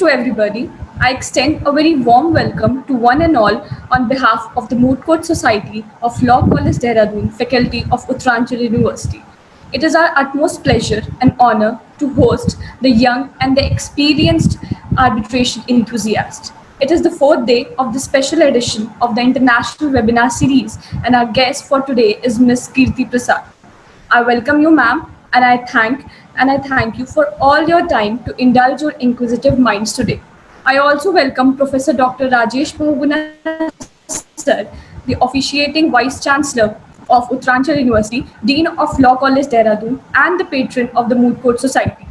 to everybody. I extend a very warm welcome to one and all on behalf of the Moot Court Society of Law College Dehradun, faculty of Uttaranchal University. It is our utmost pleasure and honor to host the young and the experienced arbitration enthusiasts. It is the fourth day of the special edition of the International Webinar Series, and our guest for today is Ms. Kirti Prasad. I welcome you, ma'am, and I thank you for all your time to indulge your inquisitive minds today. I also welcome Professor Dr. Rajesh Bahuguna sir, the officiating Vice Chancellor of Uttaranchal University, Dean of Law College Dehradun, and the patron of the Moot Court Society,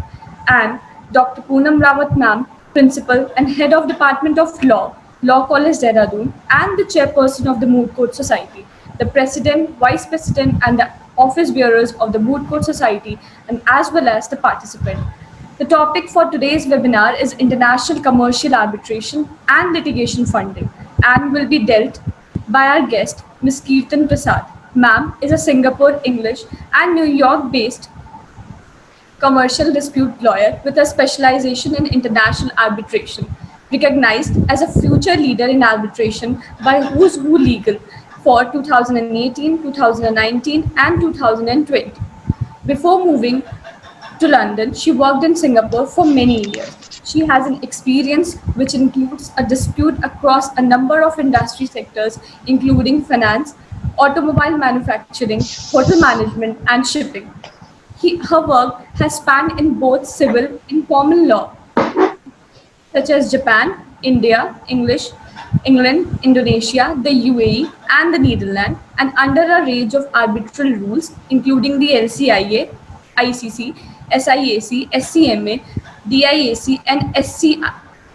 and Dr. Poonam Rawat ma'am, Principal and Head of Department of Law, Law College Dehradun, and the Chairperson of the Moot Court Society, the President, Vice President, and the office bearers of the Moot Court Society, and as well as the participant. The topic for today's webinar is International Commercial Arbitration and Litigation Funding, and will be dealt by our guest, Ms. Kirtan Prasad. Ma'am is a Singapore, English, and New York-based commercial dispute lawyer with a specialization in international arbitration, recognized as a future leader in arbitration by Who's Who Legal for 2018, 2019, and 2020. Before moving to London, she worked in Singapore for many years. She has an experience which includes a dispute across a number of industry sectors, including finance, automobile manufacturing, hotel management, and shipping. Her work has spanned in both civil and common law, such as Japan, India, England, Indonesia, the UAE, and the Netherlands, and under a range of arbitral rules, including the LCIA, ICC, SIAC, SCMA, DIAC, and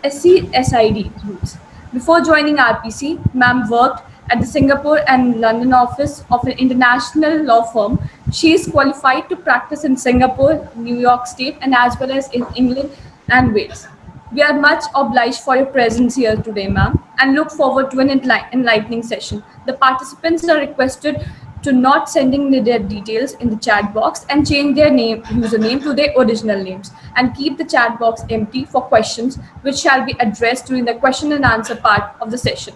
SCSID rules. Before joining RPC, ma'am worked at the Singapore and London office of an international law firm. She is qualified to practice in Singapore, New York State, and as well as in England and Wales. We are much obliged for your presence here today, ma'am, and look forward to an enlightening session. The participants are requested to not sending their details in the chat box and change their username to their original names, and keep the chat box empty for questions which shall be addressed during the question and answer part of the session.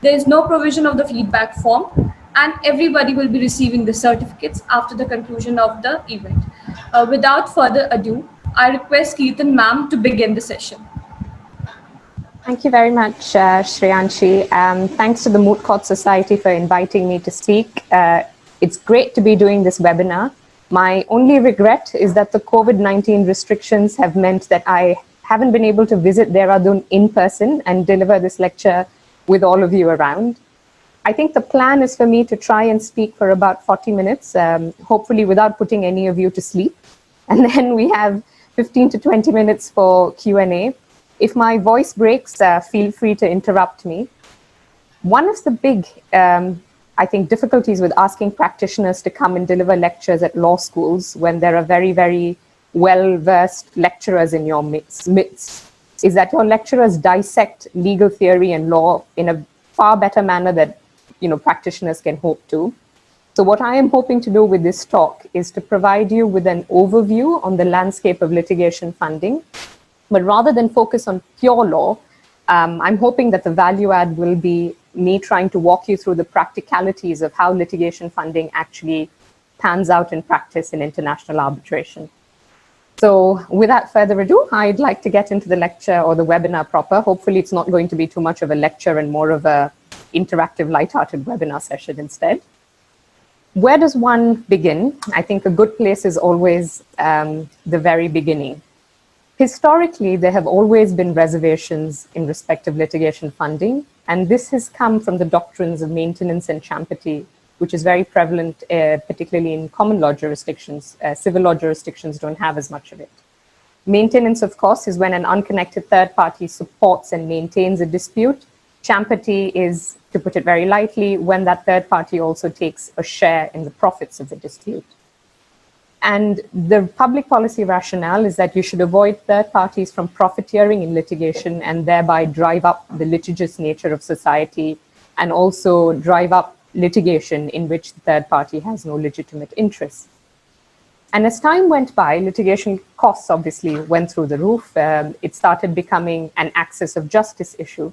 There is no provision of the feedback form, and everybody will be receiving the certificates after the conclusion of the event. Without further ado, I request Kirtan ma'am to begin the session. Thank you very much, Shreyanshi. Thanks to the Moot Court Society for inviting me to speak. It's great to be doing this webinar. My only regret is that the COVID-19 restrictions have meant that I haven't been able to visit Dehradun in person and deliver this lecture with all of you around. I think the plan is for me to try and speak for about 40 minutes, hopefully without putting any of you to sleep. And then we have 15 to 20 minutes for Q&A. If my voice breaks, feel free to interrupt me. One of the big, I think, difficulties with asking practitioners to come and deliver lectures at law schools when there are very, very well-versed lecturers in your midst is that your lecturers dissect legal theory and law in a far better manner than practitioners can hope to. So what I am hoping to do with this talk is to provide you with an overview on the landscape of litigation funding. But rather than focus on pure law, I'm hoping that the value add will be me trying to walk you through the practicalities of how litigation funding actually pans out in practice in international arbitration. So without further ado, I'd like to get into the lecture or the webinar proper. Hopefully it's not going to be too much of a lecture and more of a interactive, light-hearted webinar session instead. Where does one begin? I think a good place is always the very beginning. Historically, there have always been reservations in respect of litigation funding, and this has come from the doctrines of maintenance and champity, which is very prevalent, particularly in common law jurisdictions. Civil law jurisdictions don't have as much of it. Maintenance, of course, is when an unconnected third party supports and maintains a dispute. Champity is, to put it very lightly, when that third party also takes a share in the profits of the dispute. And the public policy rationale is that you should avoid third parties from profiteering in litigation and thereby drive up the litigious nature of society and also drive up litigation in which the third party has no legitimate interest. And as time went by, litigation costs obviously went through the roof. It started becoming an access of justice issue.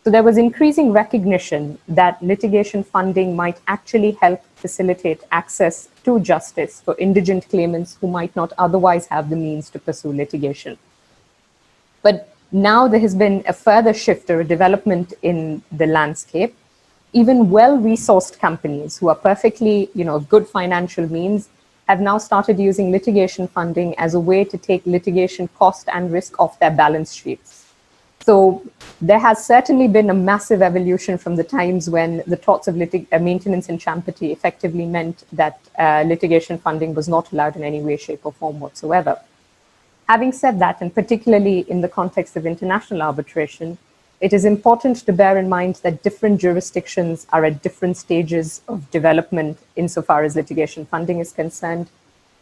So there was increasing recognition that litigation funding might actually help facilitate access to justice for indigent claimants who might not otherwise have the means to pursue litigation. But now there has been a further shift or a development in the landscape. Even well-resourced companies who are perfectly, good financial means have now started using litigation funding as a way to take litigation cost and risk off their balance sheets. So there has certainly been a massive evolution from the times when the thoughts of maintenance and champity effectively meant that litigation funding was not allowed in any way, shape, or form whatsoever. Having said that, and particularly in the context of international arbitration, it is important to bear in mind that different jurisdictions are at different stages of development insofar as litigation funding is concerned.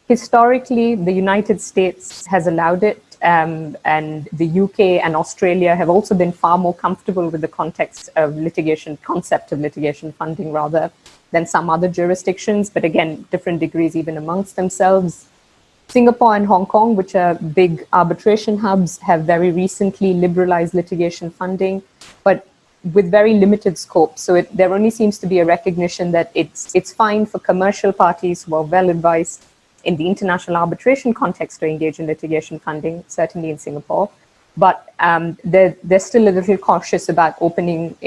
Historically, the United States has allowed it, and the UK and Australia have also been far more comfortable with the context of concept of litigation funding rather than some other jurisdictions, but again, different degrees even amongst themselves. Singapore and Hong Kong, which are big arbitration hubs, have very recently liberalized litigation funding, but with very limited scope. So there only seems to be a recognition that it's fine for commercial parties who are well advised in the international arbitration context to engage in litigation funding, certainly in Singapore. But they're still a little cautious about opening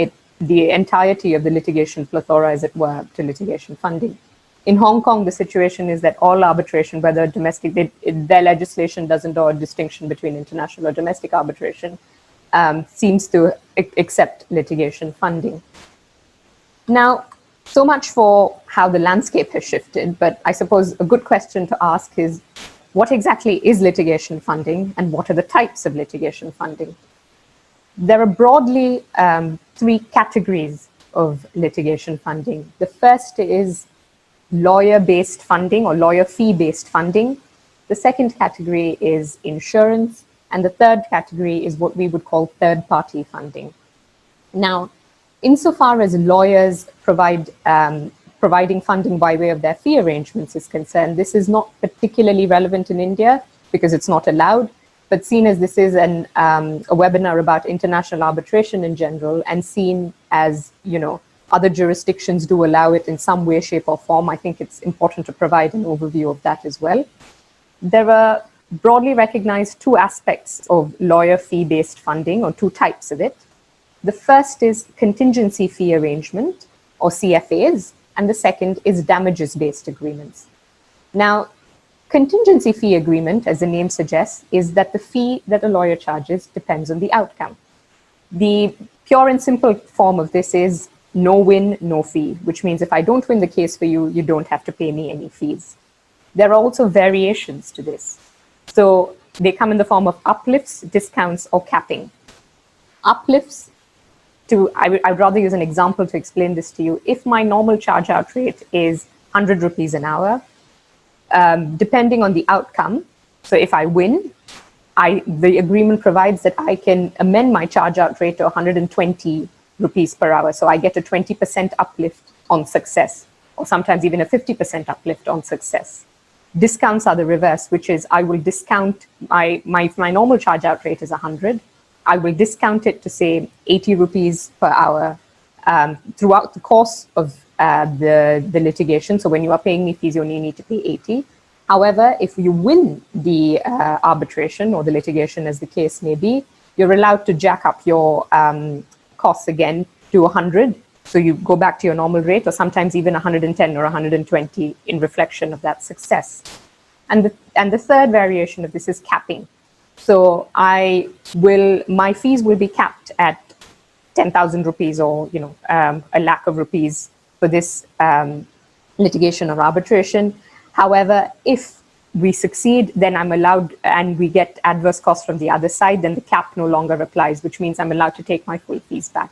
the entirety of the litigation plethora, as it were, to litigation funding. In Hong Kong, the situation is that all arbitration, whether domestic, their legislation doesn't draw a distinction between international or domestic arbitration, seems to accept litigation funding. Now, so much for how the landscape has shifted, but I suppose a good question to ask is, what exactly is litigation funding and what are the types of litigation funding? There are broadly three categories of litigation funding. The first is lawyer-based funding or lawyer fee-based funding. The second category is insurance. And the third category is what we would call third-party funding. Now, insofar as lawyers providing funding by way of their fee arrangements is concerned, this is not particularly relevant in India because it's not allowed. But seen as this is a webinar about international arbitration in general, and seen as, other jurisdictions do allow it in some way, shape, or form, I think it's important to provide an overview of that as well. There are broadly recognized two aspects of lawyer fee-based funding, or two types of it. The first is contingency fee arrangement, or CFAs, and the second is damages-based agreements. Now, contingency fee agreement, as the name suggests, is that the fee that a lawyer charges depends on the outcome. The pure and simple form of this is no win, no fee, which means if I don't win the case for you, you don't have to pay me any fees. There are also variations to this. So they come in the form of uplifts, discounts, or capping. Uplifts, I'd rather use an example to explain this to you. If my normal charge out rate is 100 rupees an hour, depending on the outcome, so if I win, the agreement provides that I can amend my charge out rate to 120 rupees per hour. So I get a 20% uplift on success, or sometimes even a 50% uplift on success. Discounts are the reverse, which is I will discount my normal charge out rate is 100. I will discount it to say 80 rupees per hour throughout the course of the litigation. So when you are paying me fees, you only need to pay 80. However, if you win the arbitration or the litigation, as the case may be, you're allowed to jack up your costs again to 100. So you go back to your normal rate, or sometimes even 110 or 120 in reflection of that success. And the third variation of this is capping. So my fees will be capped at 10,000 rupees or a lakh of rupees for this litigation or arbitration. However, if we succeed, then I'm allowed, and we get adverse costs from the other side, then the cap no longer applies, which means I'm allowed to take my full fees back.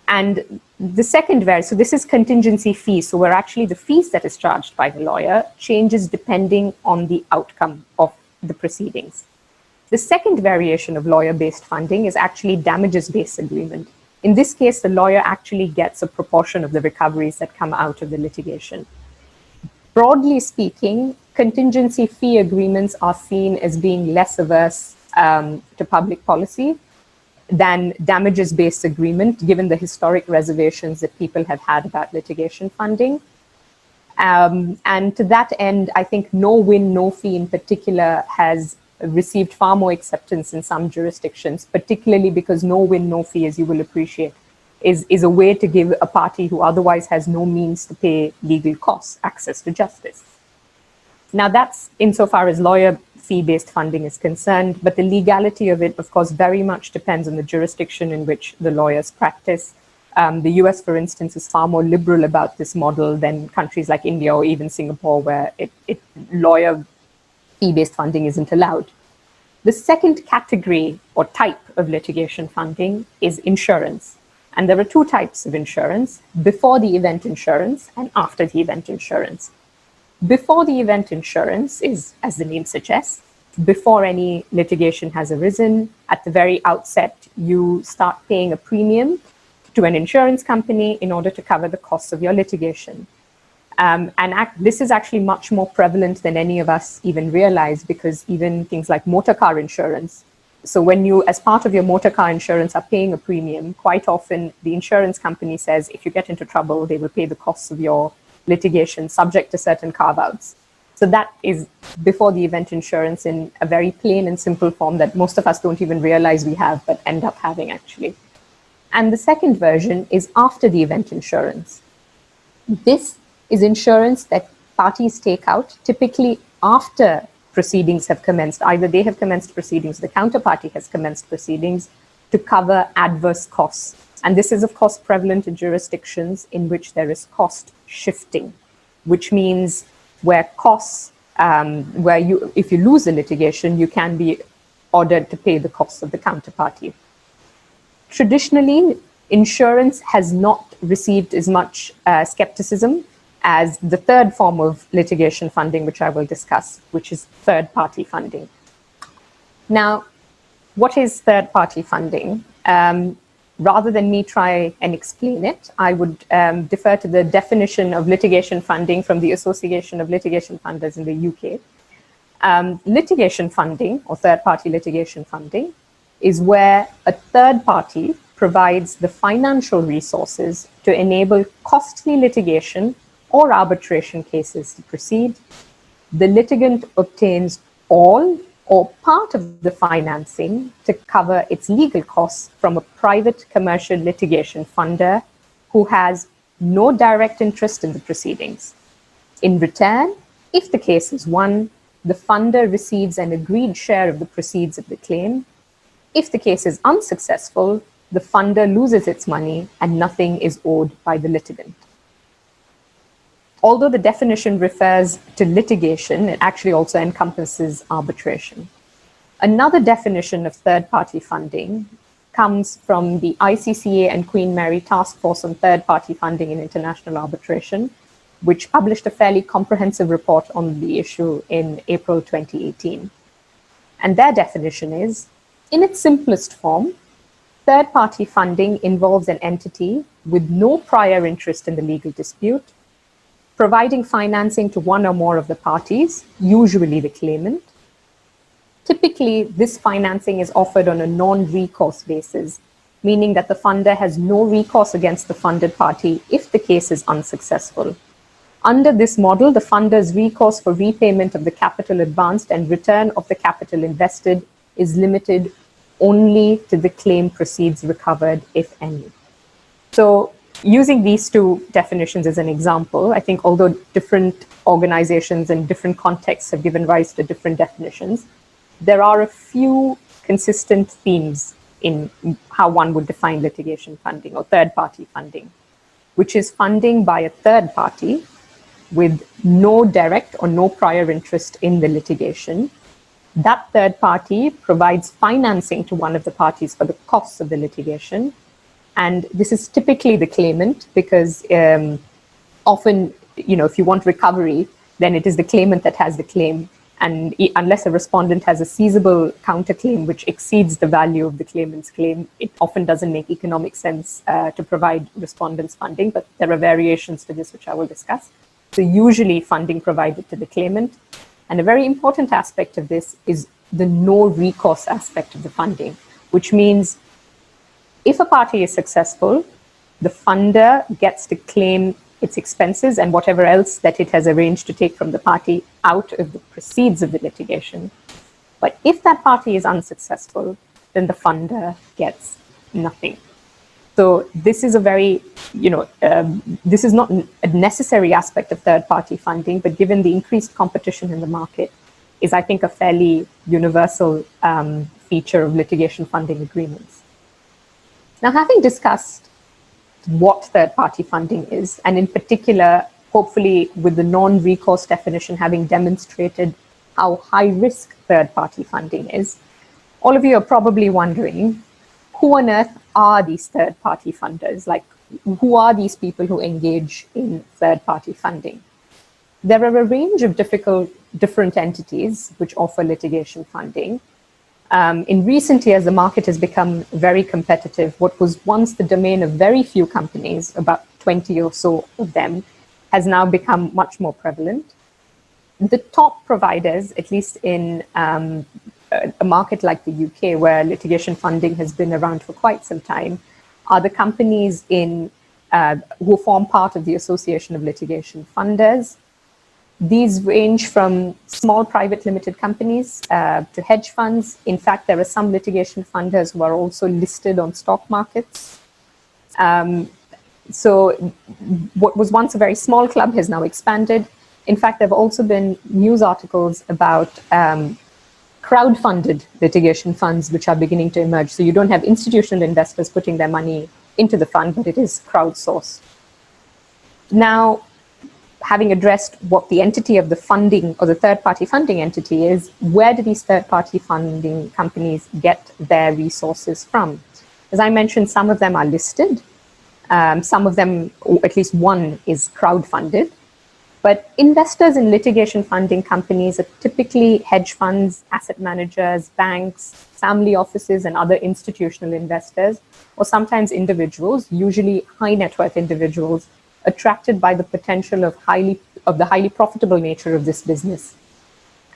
And the second so this is contingency fees. So where actually the fees that is charged by the lawyer changes depending on the outcome of the proceedings. The second variation of lawyer-based funding is actually damages-based agreement. In this case, the lawyer actually gets a proportion of the recoveries that come out of the litigation. Broadly speaking, contingency fee agreements are seen as being less averse to public policy than damages-based agreement, given the historic reservations that people have had about litigation funding. And to that end, I think no win, no fee in particular has received far more acceptance in some jurisdictions, particularly because no win, no fee, as you will appreciate, is a way to give a party who otherwise has no means to pay legal costs access to justice. Now, that's insofar as lawyer fee-based funding is concerned, but the legality of it, of course, very much depends on the jurisdiction in which the lawyers practice. The US, for instance, is far more liberal about this model than countries like India or even Singapore, where lawyer fee-based funding isn't allowed. The second category or type of litigation funding is insurance. And there are two types of insurance: before the event insurance and after the event insurance. Before the event insurance is, as the name suggests, before any litigation has arisen. At the very outset, you start paying a premium to an insurance company in order to cover the costs of your litigation. This is actually much more prevalent than any of us even realize, because even things like motor car insurance. So when you, as part of your motor car insurance, are paying a premium, quite often the insurance company says if you get into trouble, they will pay the costs of your litigation subject to certain carve-outs. So that is before the event insurance in a very plain and simple form that most of us don't even realize we have, but end up having actually. And the second version is after the event insurance. This is insurance that parties take out typically after proceedings have commenced. Either they have commenced proceedings, the counterparty has commenced proceedings, to cover adverse costs. And this is, of course, prevalent in jurisdictions in which there is cost shifting, which means where costs, if you lose the litigation, you can be ordered to pay the costs of the counterparty. Traditionally, insurance has not received as much skepticism as the third form of litigation funding, which I will discuss, which is third-party funding. Now, what is third-party funding? Rather than me try and explain it, I would defer to the definition of litigation funding from the Association of Litigation Funders in the UK. Litigation funding, or third-party litigation funding, is where a third party provides the financial resources to enable costly litigation or arbitration cases to proceed. The litigant obtains all or part of the financing to cover its legal costs from a private commercial litigation funder who has no direct interest in the proceedings. In return, if the case is won, the funder receives an agreed share of the proceeds of the claim. If the case is unsuccessful, the funder loses its money and nothing is owed by the litigant. Although the definition refers to litigation, it actually also encompasses arbitration. Another definition of third-party funding comes from the ICCA and Queen Mary Task Force on Third-Party Funding in International Arbitration, which published a fairly comprehensive report on the issue in April 2018. And their definition is, in its simplest form, third-party funding involves an entity with no prior interest in the legal dispute, providing financing to one or more of the parties, usually the claimant. Typically, this financing is offered on a non-recourse basis, meaning that the funder has no recourse against the funded party if the case is unsuccessful. Under this model, the funder's recourse for repayment of the capital advanced and return of the capital invested is limited only to the claim proceeds recovered, if any. So, using these two definitions as an example, I think although different organizations and different contexts have given rise to different definitions, there are a few consistent themes in how one would define litigation funding or third-party funding, which is funding by a third party with no direct or no prior interest in the litigation. That third party provides financing to one of the parties for the costs of the litigation. And this is typically the claimant, because often, if you want recovery, then it is the claimant that has the claim. And unless a respondent has a feasible counterclaim which exceeds the value of the claimant's claim, it often doesn't make economic sense to provide respondents funding, but there are variations to this which I will discuss. So usually funding provided to the claimant. And a very important aspect of this is the no recourse aspect of the funding, which means if a party is successful, the funder gets to claim its expenses and whatever else that it has arranged to take from the party out of the proceeds of the litigation. But if that party is unsuccessful, then the funder gets nothing. So this is a very, this is not a necessary aspect of third-party funding, but given the increased competition in the market, is I think a fairly universal feature of litigation funding agreements. Now, having discussed what third-party funding is, and in particular, hopefully with the non-recourse definition having demonstrated how high-risk third-party funding is, all of you are probably wondering, who on earth are these third-party funders? Like, who are these people who engage in third-party funding? There are a range of different entities which offer litigation funding. In recent years, the market has become very competitive. What was once the domain of very few companies, about 20 or so of them, has now become much more prevalent. The top providers, at least in a market like the UK, where litigation funding has been around for quite some time, are the companies who form part of the Association of Litigation Funders. These range from small private limited companies to hedge funds. In fact, there are some litigation funders who are also listed on stock markets. So what was once a very small club has now expanded. In fact, there have also been news articles about crowd-funded litigation funds which are beginning to emerge. So you don't have institutional investors putting their money into the fund, but it is crowdsourced. Now, having addressed what the entity of the funding or the third-party funding entity is, where do these third-party funding companies get their resources from? As I mentioned, some of them are listed. Some of them, or at least one, is crowd-funded. But investors in litigation funding companies are typically hedge funds, asset managers, banks, family offices, and other institutional investors, or sometimes individuals, usually high net worth individuals, attracted by the potential of the highly profitable nature of this business.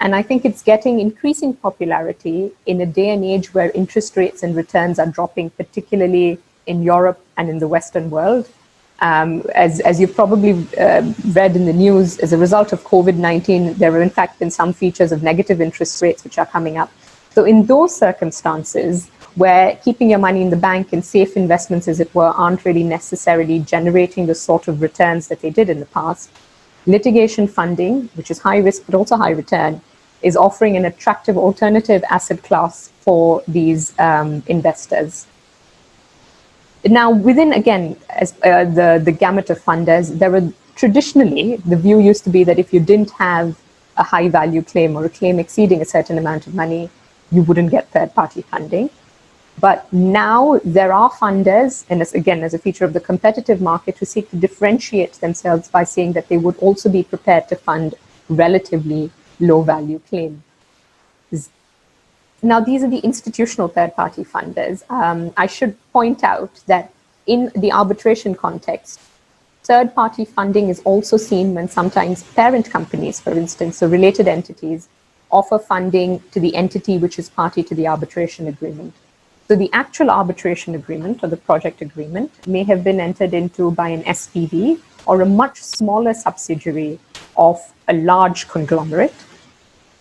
And I think it's getting increasing popularity in a day and age where interest rates and returns are dropping, particularly in Europe and in the Western world. As you've probably read in the news, as a result of COVID-19, there have in fact been some features of negative interest rates which are coming up. So in those circumstances, where keeping your money in the bank and safe investments, as it were, aren't really necessarily generating the sort of returns that they did in the past, litigation funding, which is high risk but also high return, is offering an attractive alternative asset class for these investors. Now, within, again, as the gamut of funders, there were traditionally, the view used to be that if you didn't have a high value claim or a claim exceeding a certain amount of money, you wouldn't get third-party funding. But now there are funders, and as a feature of the competitive market, who seek to differentiate themselves by saying that they would also be prepared to fund relatively low-value claims. Now, these are the institutional third-party funders. I should point out that in the arbitration context, third-party funding is also seen when sometimes parent companies, for instance, so related entities, offer funding to the entity which is party to the arbitration agreement. So the actual arbitration agreement or the project agreement may have been entered into by an SPV or a much smaller subsidiary of a large conglomerate.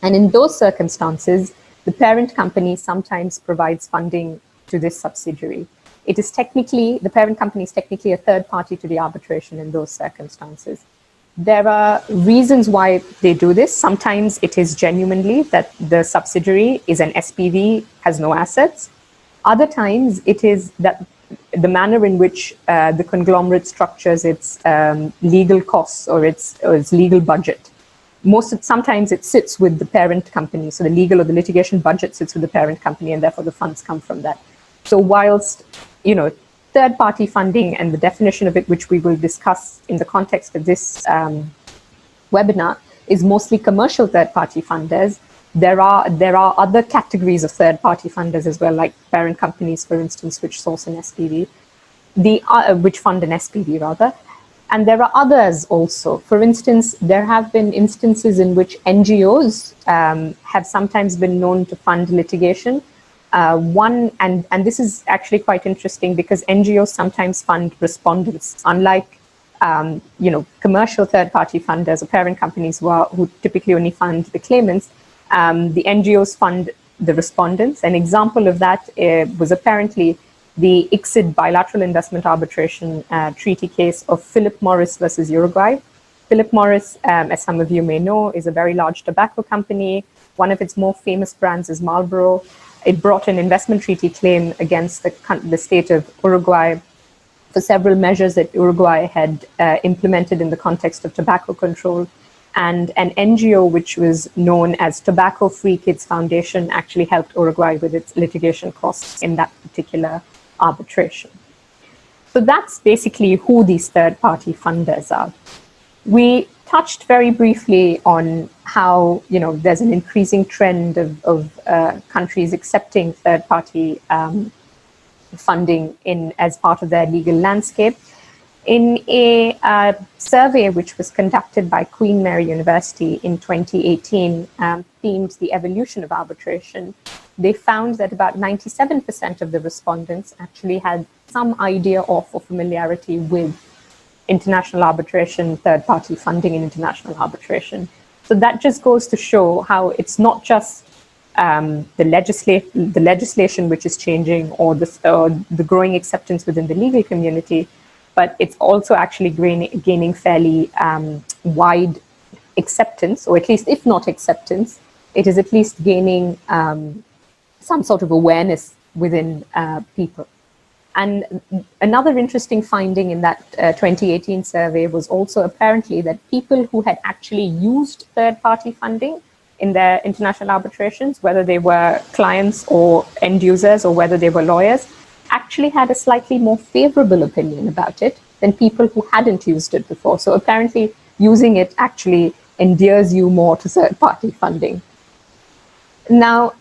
And in those circumstances, the parent company sometimes provides funding to this subsidiary. It is technically, the parent company is technically a third party to the arbitration in those circumstances. There are reasons why they do this. Sometimes it is genuinely that the subsidiary is an SPV, has no assets. Other times it is that the manner in which the conglomerate structures its legal costs or its legal budget. Sometimes it sits with the parent company. So the legal or the litigation budget sits with the parent company, and therefore the funds come from that. So whilst, third-party funding and the definition of it, which we will discuss in the context of this webinar, is mostly commercial third-party funders, there are other categories of third-party funders as well, like parent companies, for instance, which source an SPV, which fund an SPV rather. And there are others also. For instance, there have been instances in which NGOs have sometimes been known to fund litigation. And this is actually quite interesting because NGOs sometimes fund respondents, unlike commercial third-party funders or parent companies who typically only fund the claimants. The NGOs fund the respondents. An example of that was apparently the ICSID bilateral investment arbitration treaty case of Philip Morris versus Uruguay. Philip Morris, as some of you may know, is a very large tobacco company. One of its more famous brands is Marlboro. It brought an investment treaty claim against the state of Uruguay for several measures that Uruguay had implemented in the context of tobacco control. And an NGO which was known as Tobacco Free Kids Foundation actually helped Uruguay with its litigation costs in that particular arbitration. So that's basically who these third-party funders are. We touched very briefly on how there's an increasing trend of countries accepting third-party funding as part of their legal landscape. In a survey which was conducted by Queen Mary University in 2018, themed the evolution of arbitration, they found that about 97% of the respondents actually had some idea of or familiarity with international arbitration, third-party funding in international arbitration. So that just goes to show how it's not just the legislation which is changing or the growing acceptance within the legal community, but it's also actually gaining fairly wide acceptance, or at least if not acceptance, it is at least gaining some sort of awareness within people. And another interesting finding in that 2018 survey was also apparently that people who had actually used third-party funding in their international arbitrations, whether they were clients or end users or whether they were lawyers, actually had a slightly more favorable opinion about it than people who hadn't used it before. So apparently using it actually endears you more to third-party funding. Now,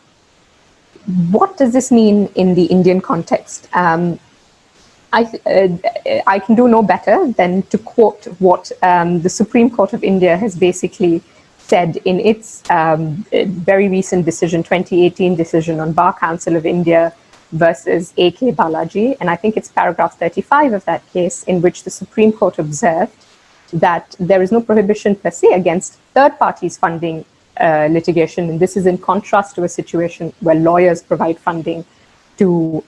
what does this mean in the Indian context? I can do no better than to quote what the Supreme Court of India has basically said in its very recent decision, 2018 decision on Bar Council of India versus A.K. Balaji. And I think it's paragraph 35 of that case, in which the Supreme Court observed that there is no prohibition per se against third parties funding litigation. And this is in contrast to a situation where lawyers provide funding to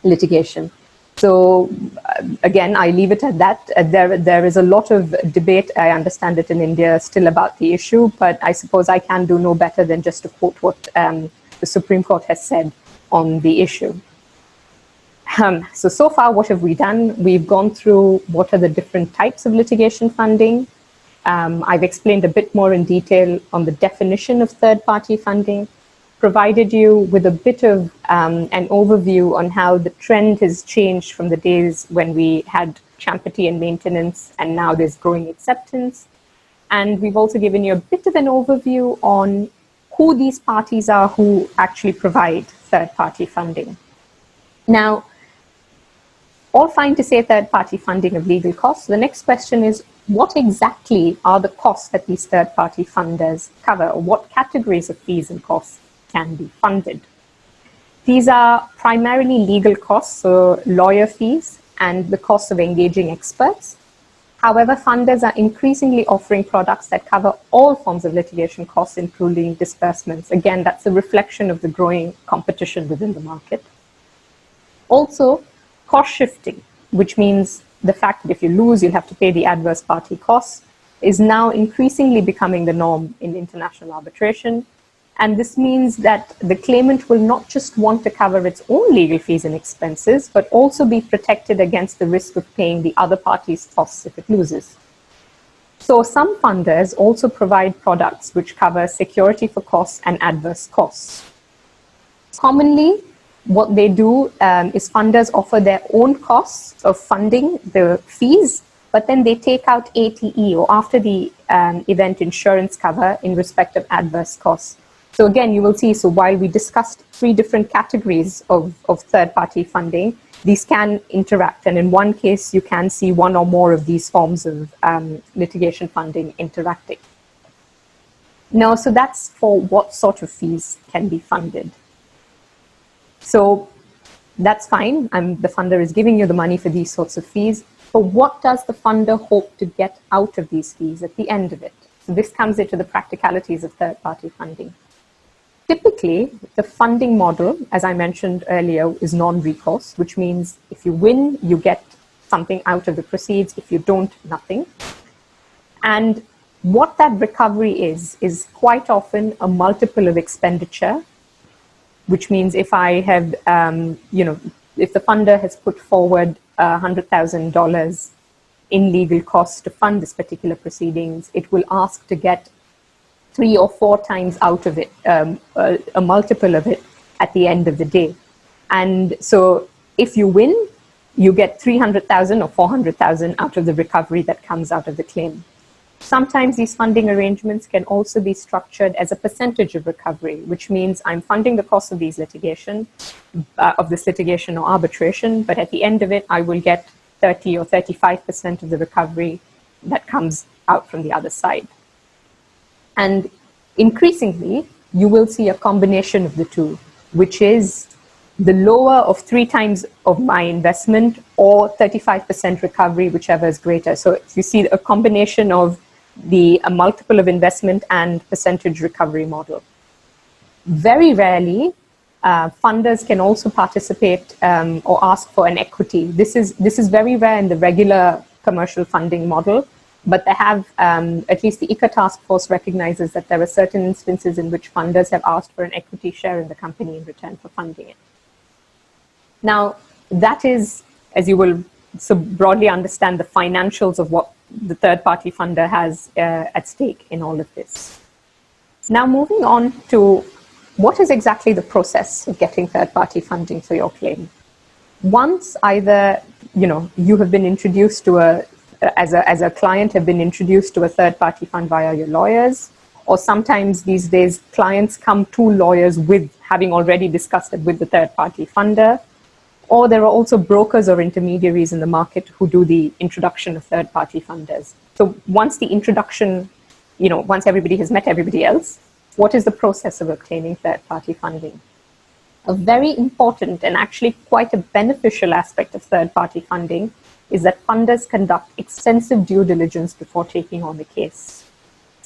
litigation. So again, I leave it at that. There is a lot of debate, I understand it in India, still about the issue, but I suppose I can do no better than just to quote what the Supreme Court has said on the issue. So far, what have we done? We've gone through what are the different types of litigation funding. I've explained a bit more in detail on the definition of third-party funding, provided you with a bit of an overview on how the trend has changed from the days when we had champity and maintenance, and now there's growing acceptance. And we've also given you a bit of an overview on who these parties are who actually provide third-party funding. Now, all fine to say third-party funding of legal costs. The next question is, what exactly are the costs that these third-party funders cover? Or what categories of fees and costs can be funded? These are primarily legal costs, so lawyer fees, and the cost of engaging experts. However, funders are increasingly offering products that cover all forms of litigation costs, including disbursements. Again, that's a reflection of the growing competition within the market. Also, cost shifting, which means the fact that if you lose, you'll have to pay the adverse party costs, is now increasingly becoming the norm in international arbitration. And this means that the claimant will not just want to cover its own legal fees and expenses, but also be protected against the risk of paying the other party's costs if it loses. So some funders also provide products which cover security for costs and adverse costs. Commonly, what they do is funders offer their own costs of funding the fees, but then they take out ATE, or after the event insurance cover, in respect of adverse costs. So again, you will see, so while we discussed 3 different categories of third-party funding, these can interact. And in one case, you can see one or more of these forms of litigation funding interacting. Now, so that's for what sort of fees can be funded. So that's fine. The funder is giving you the money for these sorts of fees. But what does the funder hope to get out of these fees at the end of it? So this comes into the practicalities of third-party funding. Typically, the funding model, as I mentioned earlier, is non-recourse, which means if you win, you get something out of the proceeds. If you don't, nothing. And what that recovery is quite often a multiple of expenditure, which means if I have, if the funder has put forward $100,000 in legal costs to fund this particular proceedings, it will ask to get 3 or 4 times out of it, a multiple of it at the end of the day. And so if you win, you get 300,000 or 400,000 out of the recovery that comes out of the claim. Sometimes these funding arrangements can also be structured as a percentage of recovery, which means I'm funding the cost of these litigation, of this litigation or arbitration, but at the end of it, I will get 30 or 35% of the recovery that comes out from the other side. And increasingly, you will see a combination of the two, which is the lower of 3 times of my investment or 35% recovery, whichever is greater. So you see a combination of a multiple of investment and percentage recovery model. Very rarely, funders can also participate or ask for an equity. This is very rare in the regular commercial funding model, but they have, at least the ICA task force recognizes that there are certain instances in which funders have asked for an equity share in the company in return for funding it. Now, that is, as you will so broadly understand, the financials of what the third-party funder has at stake in all of this. Now, moving on to what is exactly the process of getting third-party funding for your claim. Once either you have been introduced to as a client have been introduced to a third-party fund via your lawyers, or sometimes these days clients come to lawyers with having already discussed it with the third-party funder, or there are also brokers or intermediaries in the market who do the introduction of third-party funders. So once the introduction, once everybody has met everybody else, what is the process of obtaining third-party funding? A very important and actually quite a beneficial aspect of third-party funding is that funders conduct extensive due diligence before taking on the case.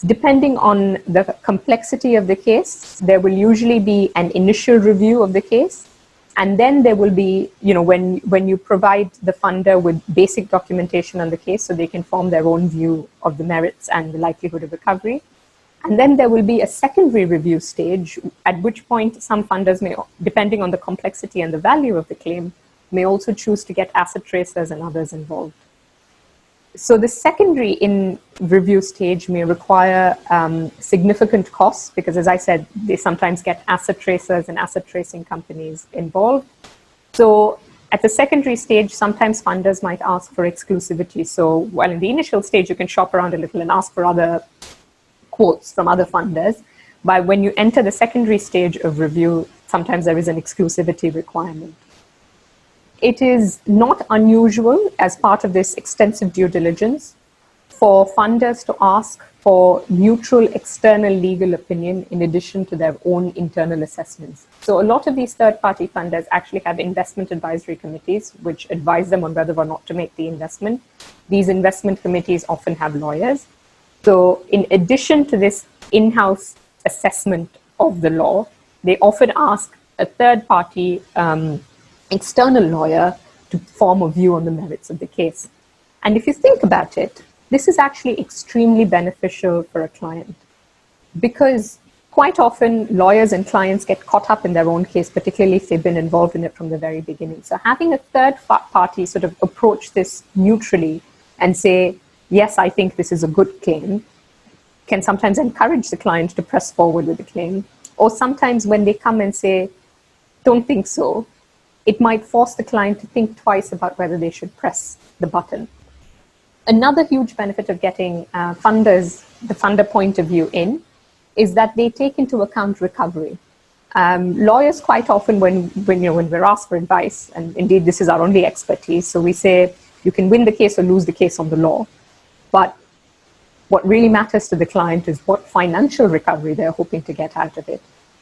Depending on the complexity of the case, there will usually be an initial review of the case, and then there will be, when you provide the funder with basic documentation on the case so they can form their own view of the merits and the likelihood of recovery. And then there will be a secondary review stage, at which point some funders may, depending on the complexity and the value of the claim, may also choose to get asset tracers and others involved. So the secondary in review stage may require significant costs because, as I said, they sometimes get asset tracers and asset tracing companies involved. So at the secondary stage, sometimes funders might ask for exclusivity. So while in the initial stage, you can shop around a little and ask for other quotes from other funders, but when you enter the secondary stage of review, sometimes there is an exclusivity requirement. It is not unusual as part of this extensive due diligence for funders to ask for neutral external legal opinion in addition to their own internal assessments. So a lot of these third-party funders actually have investment advisory committees which advise them on whether or not to make the investment. These investment committees often have lawyers. So in addition to this in-house assessment of the law, they often ask a third-party external lawyer to form a view on the merits of the case. And if you think about it, this is actually extremely beneficial for a client because quite often lawyers and clients get caught up in their own case, particularly if they've been involved in it from the very beginning. So having a third party sort of approach this neutrally and say, yes, I think this is a good claim, can sometimes encourage the client to press forward with the claim. Or sometimes when they come and say, don't think so, it might force the client to think twice about whether they should press the button. Another huge benefit of getting the funder point of view in, is that they take into account recovery. Lawyers quite often, when we're asked for advice, and indeed this is our only expertise, so we say you can win the case or lose the case on the law, but what really matters to the client is what financial recovery they're hoping to get out of it.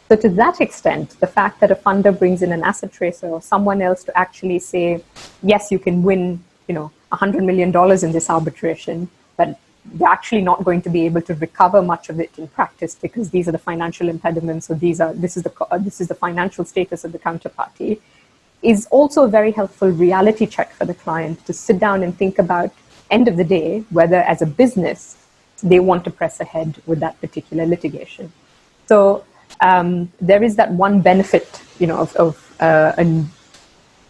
So to that extent, the fact that a funder brings in an asset tracer or someone else to actually say, yes, you can win, $100 million in this arbitration, but they're actually not going to be able to recover much of it in practice because these are the financial impediments, or this is the financial status of the counterparty, is also a very helpful reality check for the client to sit down and think about, end of the day, whether as a business they want to press ahead with that particular litigation. So there is that one benefit,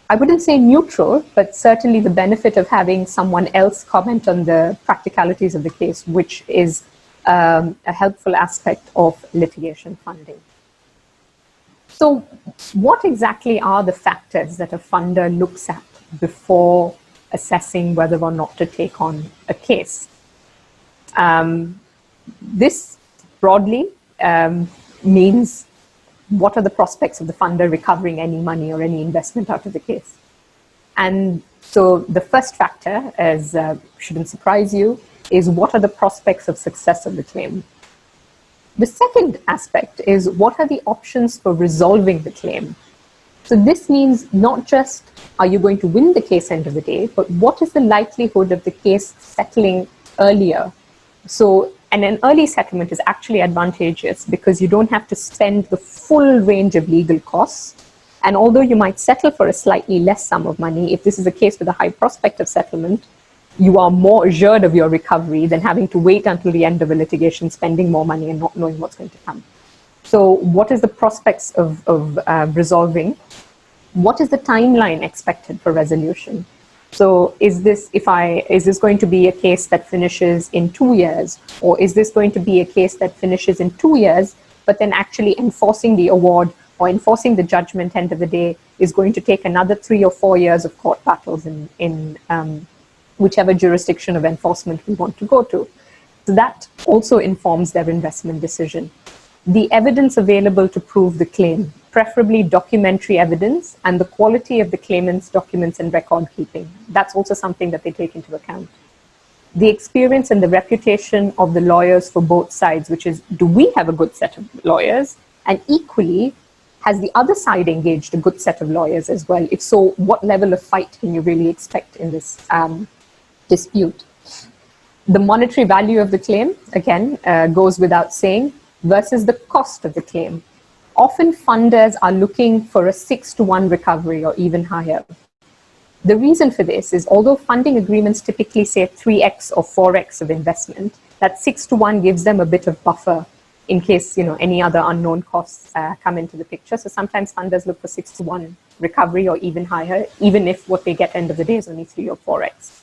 I wouldn't say neutral, but certainly the benefit of having someone else comment on the practicalities of the case, which is a helpful aspect of litigation funding. So what exactly are the factors that a funder looks at before assessing whether or not to take on a case? This broadly means what are the prospects of the funder recovering any money or any investment out of the case. And so the first factor, as shouldn't surprise you, is what are the prospects of success of the claim. The second aspect is what are the options for resolving the claim. So this means not just are you going to win the case end of the day, but what is the likelihood of the case settling earlier. So, and an early settlement is actually advantageous because you don't have to spend the full range of legal costs. And although you might settle for a slightly less sum of money, if this is a case with a high prospect of settlement, you are more assured of your recovery than having to wait until the end of a litigation, spending more money and not knowing what's going to come. So what is the prospects of resolving? What is the timeline expected for resolution? So is this going to be a case that finishes in 2 years? Or is this going to be a case that finishes in 2 years, but then actually enforcing the award or enforcing the judgment end of the day is going to take another 3 or 4 years of court battles in whichever jurisdiction of enforcement we want to go to. So that also informs their investment decision. The evidence available to prove the claim, preferably documentary evidence, and the quality of the claimant's documents and record keeping. That's also something that they take into account. The experience and the reputation of the lawyers for both sides, which is, do we have a good set of lawyers? And equally, has the other side engaged a good set of lawyers as well? If so, what level of fight can you really expect in this dispute? The monetary value of the claim, again, goes without saying, versus the cost of the claim. Often funders are looking for a 6-to-1 recovery or even higher. The reason for this is, although funding agreements typically say 3x or 4x of investment, that 6-to-1 gives them a bit of buffer in case any other unknown costs come into the picture. So sometimes funders look for 6-to-1 recovery or even higher, even if what they get end of the day is only 3 or 4x.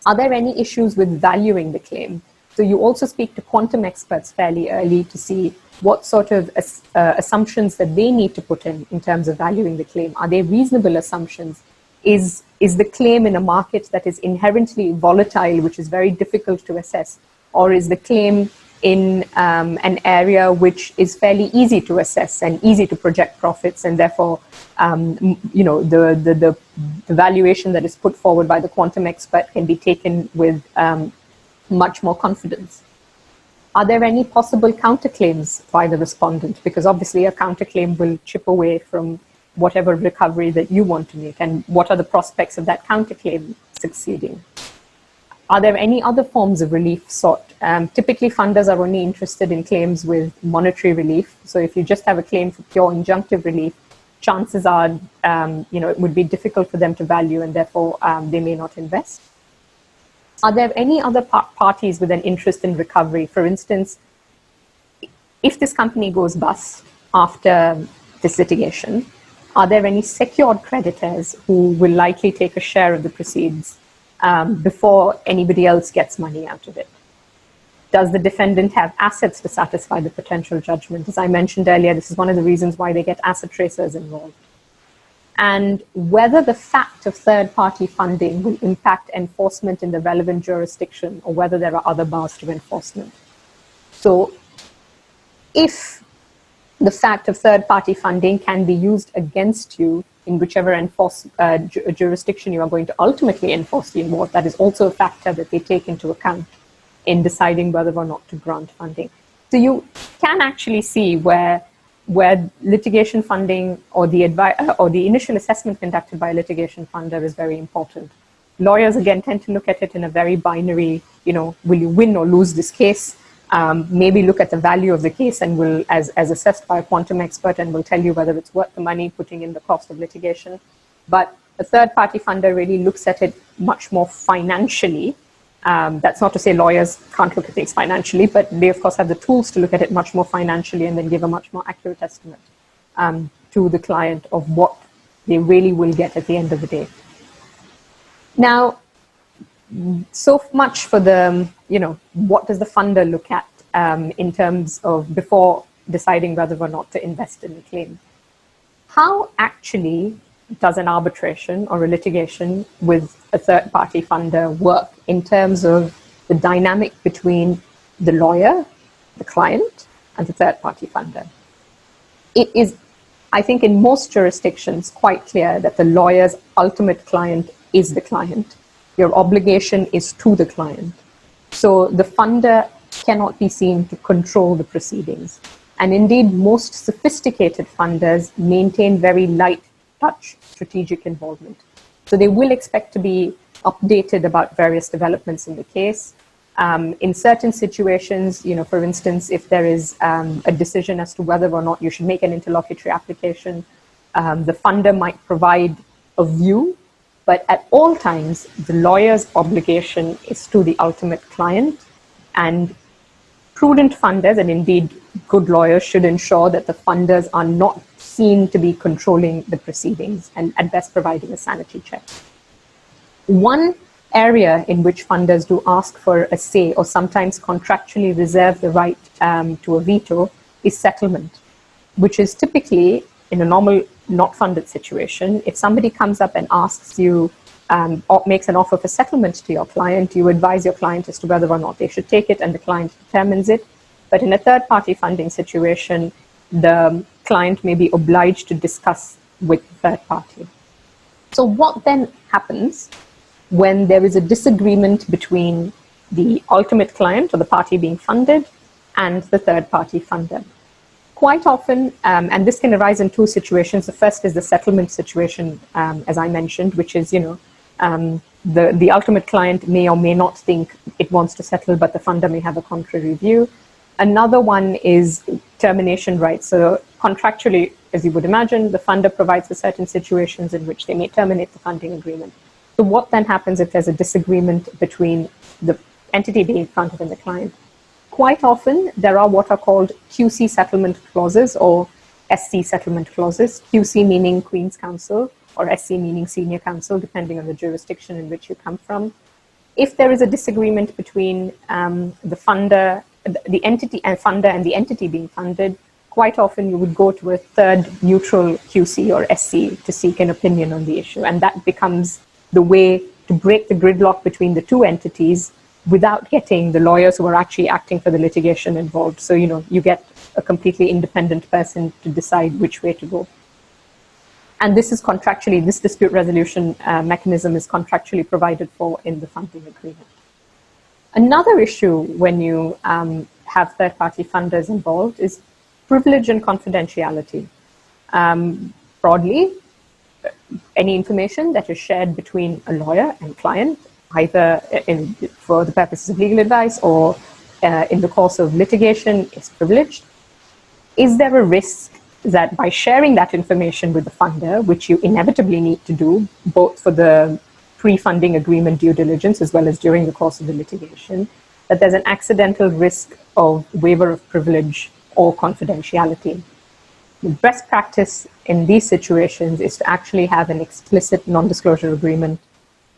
Are there any issues with valuing the claim? So you also speak to quantum experts fairly early to see what sort of assumptions that they need to put in terms of valuing the claim. Are they reasonable assumptions? Is the claim in a market that is inherently volatile, which is very difficult to assess? Or is the claim in an area which is fairly easy to assess and easy to project profits, and therefore the valuation that is put forward by the quantum expert can be taken with much more confidence? Are there any possible counterclaims by the respondent? Because obviously a counterclaim will chip away from whatever recovery that you want to make, and what are the prospects of that counterclaim succeeding? Are there any other forms of relief sought? Typically, funders are only interested in claims with monetary relief. So if you just have a claim for pure injunctive relief, chances are, it would be difficult for them to value, and therefore they may not invest. Are there any other parties with an interest in recovery? For instance, if this company goes bust after this litigation, are there any secured creditors who will likely take a share of the proceeds before anybody else gets money out of it? Does the defendant have assets to satisfy the potential judgment? As I mentioned earlier, this is one of the reasons why they get asset tracers involved. And whether the fact of third-party funding will impact enforcement in the relevant jurisdiction, or whether there are other bars to enforcement. So if the fact of third-party funding can be used against you in whichever jurisdiction you are going to ultimately enforce the award. That is also a factor that they take into account in deciding whether or not to grant funding. So you can actually see where litigation funding or the initial assessment conducted by a litigation funder is very important. Lawyers, again, tend to look at it in a very binary, will you win or lose this case? Maybe look at the value of the case and will, as assessed by a quantum expert, and will tell you whether it's worth the money putting in the cost of litigation. But a third-party funder really looks at it much more financially. That's not to say lawyers can't look at things financially, but they, of course, have the tools to look at it much more financially and then give a much more accurate estimate to the client of what they really will get at the end of the day. Now, so much for the, what does the funder look at in terms of before deciding whether or not to invest in the claim? How actually does an arbitration or a litigation with a third-party funder work in terms of the dynamic between the lawyer, the client, and the third-party funder? It is, I think, in most jurisdictions quite clear that the lawyer's ultimate client is the client. Your obligation is to the client. So the funder cannot be seen to control the proceedings. And indeed, most sophisticated funders maintain very light touch strategic involvement. So they will expect to be updated about various developments in the case. In certain situations, for instance, if there is a decision as to whether or not you should make an interlocutory application, the funder might provide a view, but at all times, the lawyer's obligation is to the ultimate client, and prudent funders, and indeed good lawyers, should ensure that the funders are not seen to be controlling the proceedings and at best providing a sanity check. One area in which funders do ask for a say or sometimes contractually reserve the right to a veto is settlement, which is typically in a normal not funded situation. If somebody comes up and asks you or makes an offer for settlement to your client, you advise your client as to whether or not they should take it, and the client determines it. But in a third-party funding situation, the client may be obliged to discuss with the third party. So what then happens when there is a disagreement between the ultimate client or the party being funded and the third-party funder? Quite often, and this can arise in two situations. The first is the settlement situation, as I mentioned, which is, the ultimate client may or may not think it wants to settle, but the funder may have a contrary view. Another one is termination rights. So contractually, as you would imagine, the funder provides for certain situations in which they may terminate the funding agreement. So what then happens if there's a disagreement between the entity being funded and the client? Quite often, there are what are called QC settlement clauses or SC settlement clauses, QC meaning Queen's Counsel or SC meaning Senior Counsel, depending on the jurisdiction in which you come from. If there is a disagreement between the funder, the entity and funder and the entity being funded, quite often you would go to a third neutral QC or SC to seek an opinion on the issue. And that becomes the way to break the gridlock between the two entities without getting the lawyers who are actually acting for the litigation involved. So, you get a completely independent person to decide which way to go. And this is contractually, this dispute resolution mechanism is contractually provided for in the funding agreement. Another issue when you have third-party funders involved is privilege and confidentiality. Broadly, any information that is shared between a lawyer and client, either for the purposes of legal advice or in the course of litigation, is privileged. Is there a risk that by sharing that information with the funder, which you inevitably need to do, both for the pre-funding agreement due diligence as well as during the course of the litigation, that there's an accidental risk of waiver of privilege or confidentiality? The best practice in these situations is to actually have an explicit non-disclosure agreement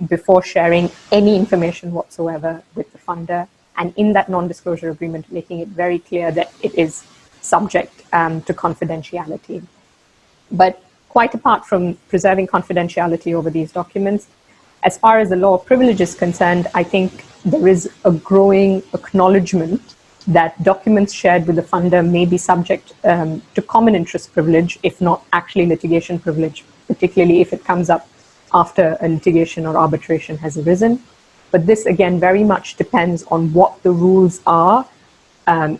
before sharing any information whatsoever with the funder, and in that non-disclosure agreement, making it very clear that it is subject to confidentiality. But quite apart from preserving confidentiality over these documents, as far as the law of privilege is concerned, I think there is a growing acknowledgement that documents shared with the funder may be subject to common interest privilege, if not actually litigation privilege, particularly if it comes up after a litigation or arbitration has arisen. But this, again, very much depends on what the rules are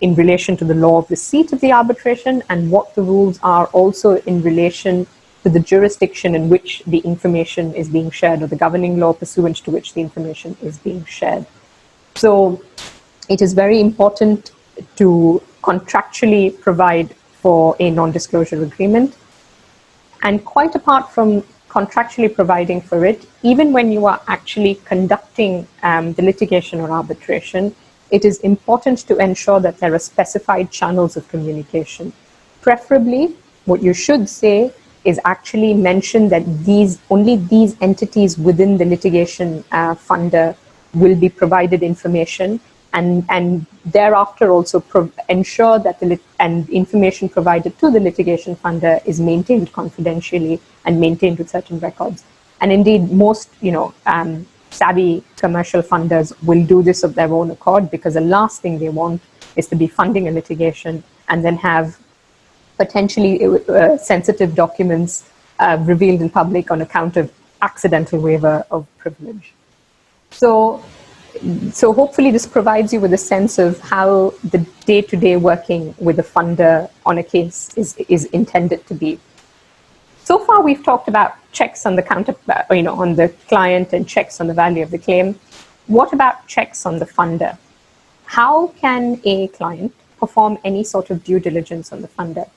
in relation to the law of the seat of the arbitration, and what the rules are also in relation to the jurisdiction in which the information is being shared, or the governing law pursuant to which the information is being shared. So it is very important to contractually provide for a non-disclosure agreement. And quite apart from contractually providing for it, even when you are actually conducting the litigation or arbitration, it is important to ensure that there are specified channels of communication. Preferably, what you should say is actually mention that only these entities within the litigation funder will be provided information, and thereafter also ensure that the information provided to the litigation funder is maintained confidentially and maintained with certain records. And indeed, most savvy commercial funders will do this of their own accord, because the last thing they want is to be funding a litigation and then have potentially sensitive documents revealed in public on account of accidental waiver of privilege. So hopefully this provides you with a sense of how the day-to-day working with a funder on a case is intended to be. So far, we've talked about checks on the on the client and checks on the value of the claim. What about checks on the funder? How can a client perform any sort of due diligence on the funder?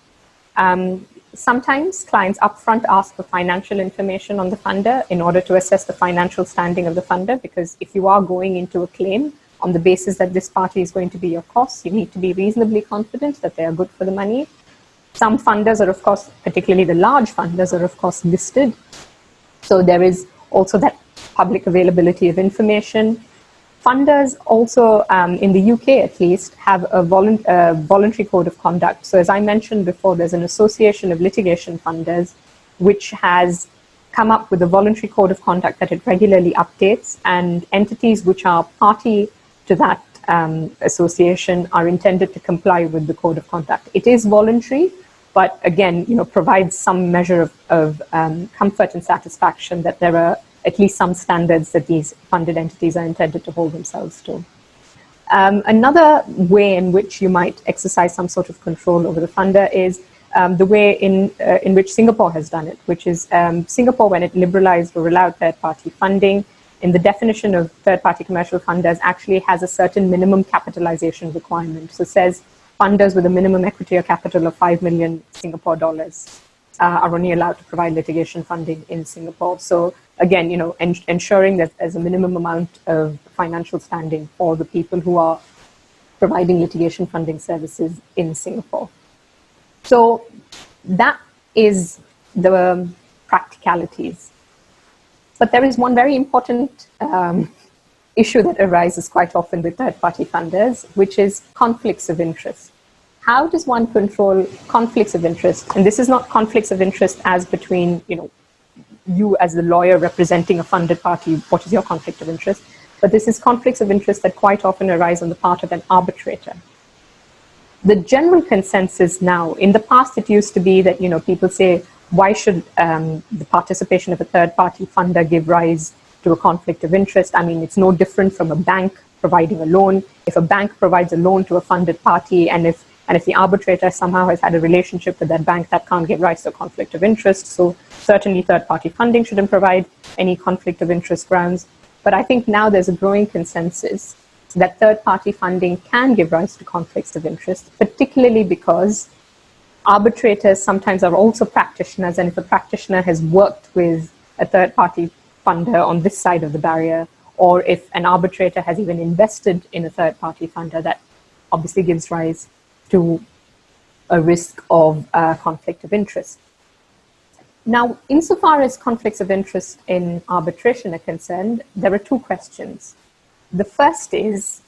Sometimes clients upfront ask for financial information on the funder in order to assess the financial standing of the funder, because if you are going into a claim on the basis that this party is going to be your costs, you need to be reasonably confident that they are good for the money. Some funders are, of course, particularly the large funders, are, of course, listed. So there is also that public availability of information. Funders also, in the UK at least, have a voluntary code of conduct. So as I mentioned before, there's an association of litigation funders which has come up with a voluntary code of conduct that it regularly updates, and entities which are party to that association are intended to comply with the code of conduct. It is voluntary, but again, provides some measure of comfort and satisfaction that there are at least some standards that these funded entities are intended to hold themselves to. Another way in which you might exercise some sort of control over the funder is the way in which Singapore has done it, which is Singapore, when it liberalized or allowed third-party funding, in the definition of third-party commercial funders, actually has a certain minimum capitalization requirement. So it says funders with a minimum equity or capital of 5 million Singapore dollars are only allowed to provide litigation funding in Singapore. So again, ensuring that there's a minimum amount of financial standing for the people who are providing litigation funding services in Singapore. So that is the practicalities. But there is one very important issue that arises quite often with third-party funders, which is conflicts of interest. How does one control conflicts of interest? And this is not conflicts of interest as between, you as the lawyer representing a funded party, what is your conflict of interest? But this is conflicts of interest that quite often arise on the part of an arbitrator. The general consensus now, in the past it used to be that, people say, why should the participation of a third-party funder give rise to a conflict of interest? I mean, it's no different from a bank providing a loan. If a bank provides a loan to a funded party, and if the arbitrator somehow has had a relationship with that bank, that can't give rise to a conflict of interest. So certainly third-party funding shouldn't provide any conflict of interest grounds. But I think now there's a growing consensus that third-party funding can give rise to conflicts of interest, particularly because arbitrators sometimes are also practitioners, and if a practitioner has worked with a third-party funder on this side of the barrier, or if an arbitrator has even invested in a third-party funder, that obviously gives rise to a risk of conflict of interest. Now, insofar as conflicts of interest in arbitration are concerned, there are two questions. The first is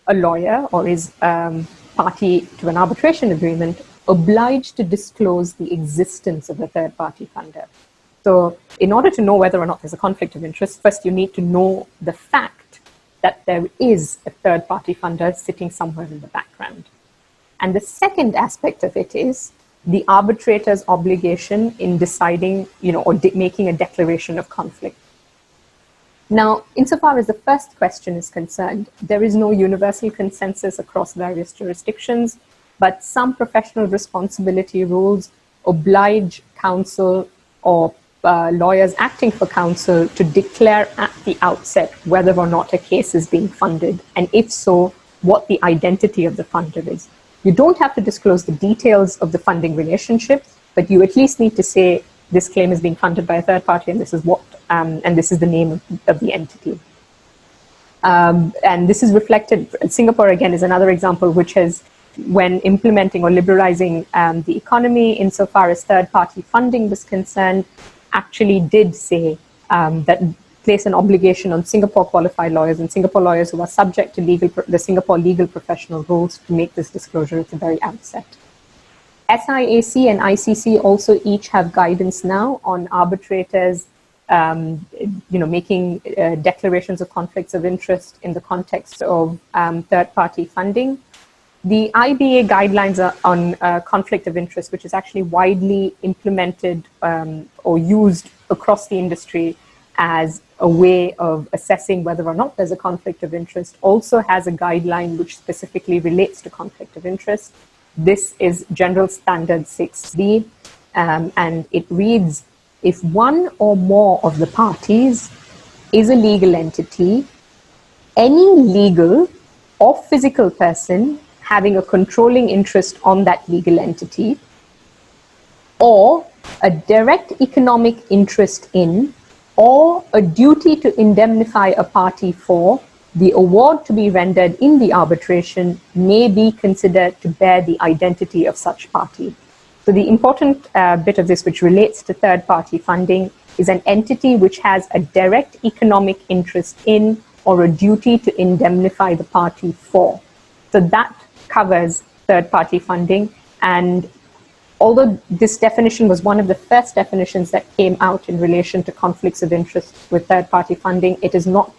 a lawyer or is party to an arbitration agreement obliged to disclose the existence of a third-party funder? So in order to know whether or not there's a conflict of interest, first you need to know the fact that there is a third-party funder sitting somewhere in the background. And the second aspect of it is the arbitrator's obligation in deciding, or making a declaration of conflict. Now, insofar as the first question is concerned, there is no universal consensus across various jurisdictions, but some professional responsibility rules oblige counsel or lawyers acting for counsel to declare at the outset whether or not a case is being funded, and if so, what the identity of the funder is. You don't have to disclose the details of the funding relationship, but you at least need to say this claim is being funded by a third party, and this is what, and this is the name of the entity. And this is reflected. Singapore, again, is another example which has, when implementing or liberalizing the economy insofar as third-party funding was concerned, actually did say that place an obligation on Singapore qualified lawyers and Singapore lawyers who are subject to the Singapore legal professional rules to make this disclosure at the very outset. SIAC and ICC also each have guidance now on arbitrators making declarations of conflicts of interest in the context of third-party funding. The IBA guidelines are on conflict of interest, which is actually widely implemented or used across the industry as a way of assessing whether or not there's a conflict of interest, also has a guideline which specifically relates to conflict of interest. This is General Standard 6B, and it reads, if one or more of the parties is a legal entity, any legal or physical person having a controlling interest on that legal entity, or a direct economic interest in, or a duty to indemnify a party for, the award to be rendered in the arbitration may be considered to bear the identity of such party. So the important bit of this, which relates to third-party funding, is an entity which has a direct economic interest in or a duty to indemnify the party for. So that covers third-party funding. And although this definition was one of the first definitions that came out in relation to conflicts of interest with third-party funding, it is not,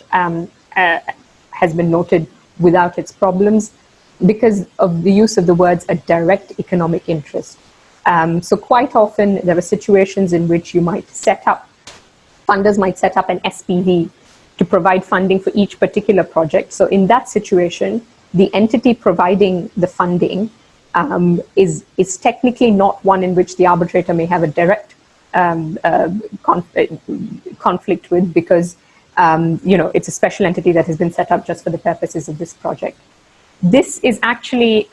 has been noted without its problems because of the use of the words a direct economic interest. So quite often there are situations in which you might funders might set up an SPV to provide funding for each particular project. So in that situation, the entity providing the funding is technically not one in which the arbitrator may have a direct conflict with, because it's a special entity that has been set up just for the purposes of this project. This is actually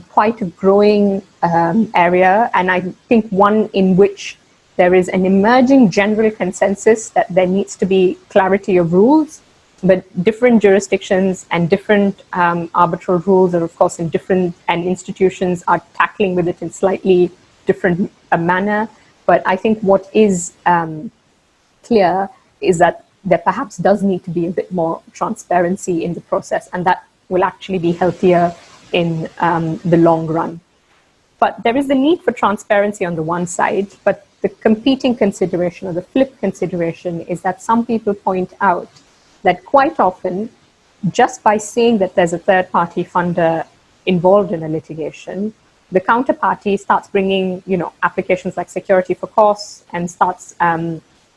quite a growing area, and I think one in which there is an emerging general consensus that there needs to be clarity of rules, but different jurisdictions and different arbitral rules are, of course, in different, and institutions are tackling with it in slightly different manner. But I think what is clear is that there perhaps does need to be a bit more transparency in the process, and that will actually be healthier in the long run. But there is the need for transparency on the one side, but the competing consideration or the flip consideration is that some people point out that quite often, just by saying that there's a third-party funder involved in a litigation, the counterparty starts bringing, applications like security for costs and starts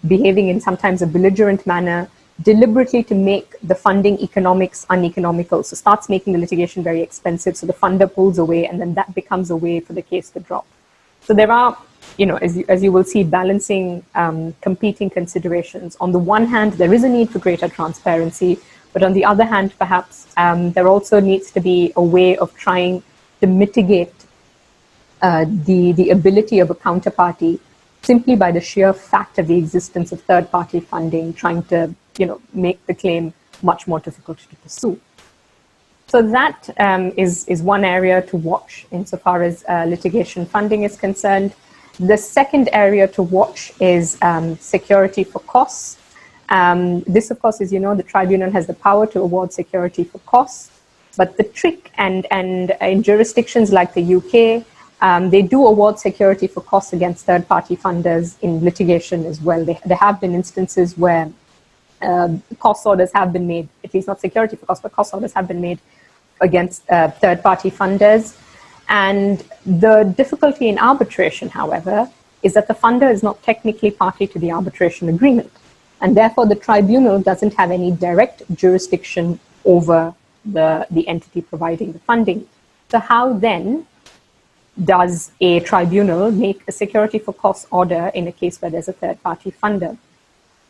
behaving in sometimes a belligerent manner, deliberately to make the funding economics uneconomical. So starts making the litigation very expensive, so the funder pulls away, and then that becomes a way for the case to drop. So there are, as you will see, balancing competing considerations. On the one hand, there is a need for greater transparency, but on the other hand, perhaps there also needs to be a way of trying to mitigate the ability of a counterparty simply by the sheer fact of the existence of third-party funding, trying to make the claim much more difficult to pursue. So that is one area to watch insofar as litigation funding is concerned. The second area to watch is security for costs. This, of course, as you know, the tribunal has the power to award security for costs. But the trick, and in jurisdictions like the UK, they do award security for costs against third-party funders in litigation as well. There have been instances where cost orders have been made at least not security for costs, but cost orders have been made against third-party funders. And the difficulty in arbitration, however, is that the funder is not technically party to the arbitration agreement. And therefore, the tribunal doesn't have any direct jurisdiction over the entity providing the funding. So how then does a tribunal make a security for costs order in a case where there's a third-party funder?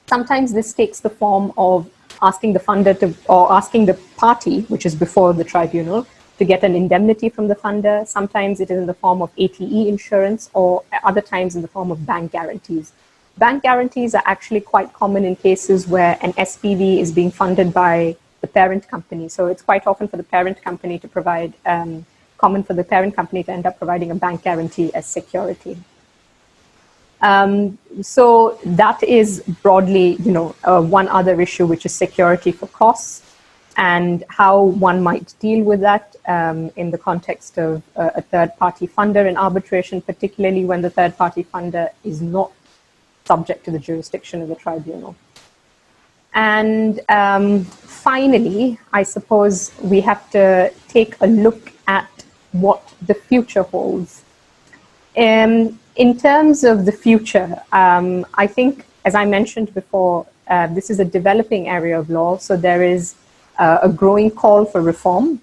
Sometimes this takes the form of asking the funder to, or asking the party, which is before the tribunal, to get an indemnity from the funder. Sometimes it is in the form of ATE insurance, or other times in the form of bank guarantees. Bank guarantees are actually quite common in cases where an SPV is being funded by the parent company. So it's quite often for the parent company to provide, common for the parent company to end up providing a bank guarantee as security. So that is broadly, one other issue, which is security for costs, and how one might deal with that in the context of a third-party funder in arbitration, particularly when the third-party funder is not subject to the jurisdiction of the tribunal. And finally, I suppose we have to take a look at what the future holds. In terms of the future, I think, as I mentioned before, this is a developing area of law, so there is a growing call for reform.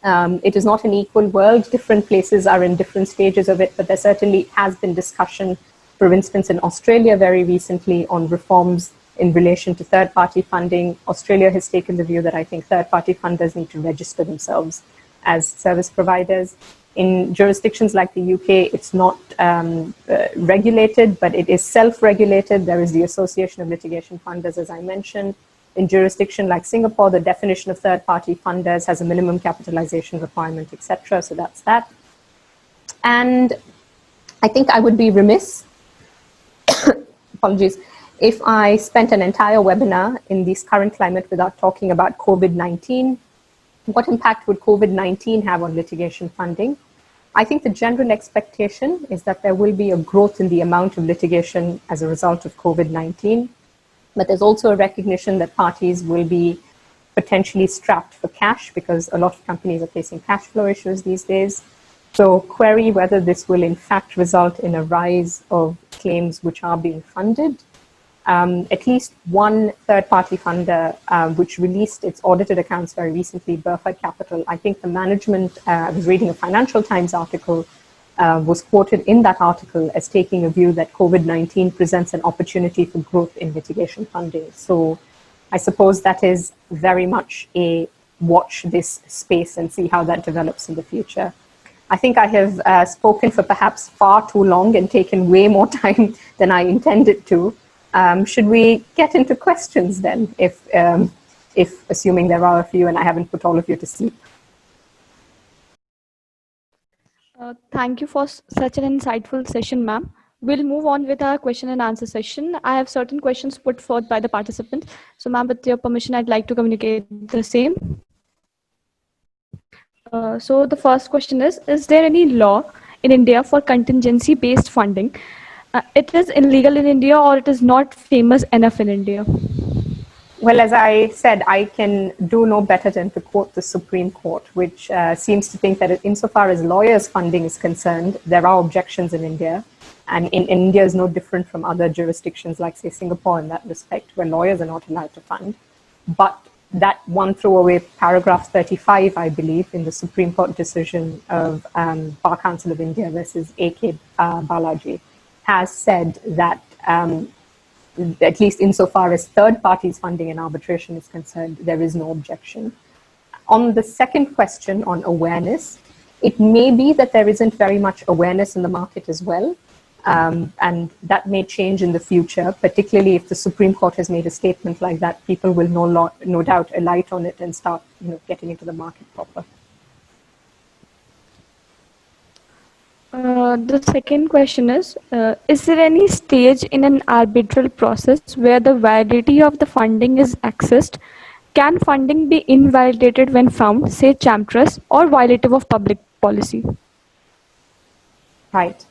It is not an equal world. Different places are in different stages of it, but there certainly has been discussion, for instance, in Australia very recently on reforms in relation to third-party funding. Australia has taken the view that I think third-party funders need to register themselves as service providers. In jurisdictions like the UK, it's not regulated, but it is self-regulated. There is the Association of Litigation Funders, as I mentioned. In jurisdiction like Singapore, the definition of third-party funders has a minimum capitalization requirement, etc. So that's that. And I think I would be remiss, apologies, if I spent an entire webinar in this current climate without talking about COVID-19. What impact would COVID-19 have on litigation funding? I think the general expectation is that there will be a growth in the amount of litigation as a result of COVID-19, but there's also a recognition that parties will be potentially strapped for cash because a lot of companies are facing cash flow issues these days. So query whether this will in fact result in a rise of claims which are being funded. At least one third-party funder, which released its audited accounts very recently, Burford Capital, I think the management, I was reading a Financial Times article, was quoted in that article as taking a view that COVID-19 presents an opportunity for growth in litigation funding. So I suppose that is very much a watch this space and see how that develops in the future. I think I have spoken for perhaps far too long and taken way more time than I intended to. Should we get into questions then, if assuming there are a few and I haven't put all of you to sleep? Thank you for such an insightful session, ma'am. We'll move on with our question and answer session. I have certain questions put forth by the participants. So, ma'am, with your permission, I'd like to communicate the same. So the first question is there any law in India for contingency-based funding? It is illegal in India, or it is not famous enough in India? Well, as I said, I can do no better than to quote the Supreme Court, which seems to think that insofar as lawyers' funding is concerned, there are objections in India. And in India is no different from other jurisdictions like, say, Singapore in that respect, where lawyers are not allowed to fund. But that one threw away paragraph 35, I believe, in the Supreme Court decision of Bar Council of India versus A.K. Balaji, has said that at least insofar as third parties funding in arbitration is concerned, there is no objection. On the second question on awareness, it may be that there isn't very much awareness in the market as well. And that may change in the future, particularly if the Supreme Court has made a statement like that. People will no doubt alight on it and start getting into the market proper. The second question is there any stage in an arbitral process where the validity of the funding is accessed? Can funding be invalidated when found, say, champtress or violative of public policy? Right.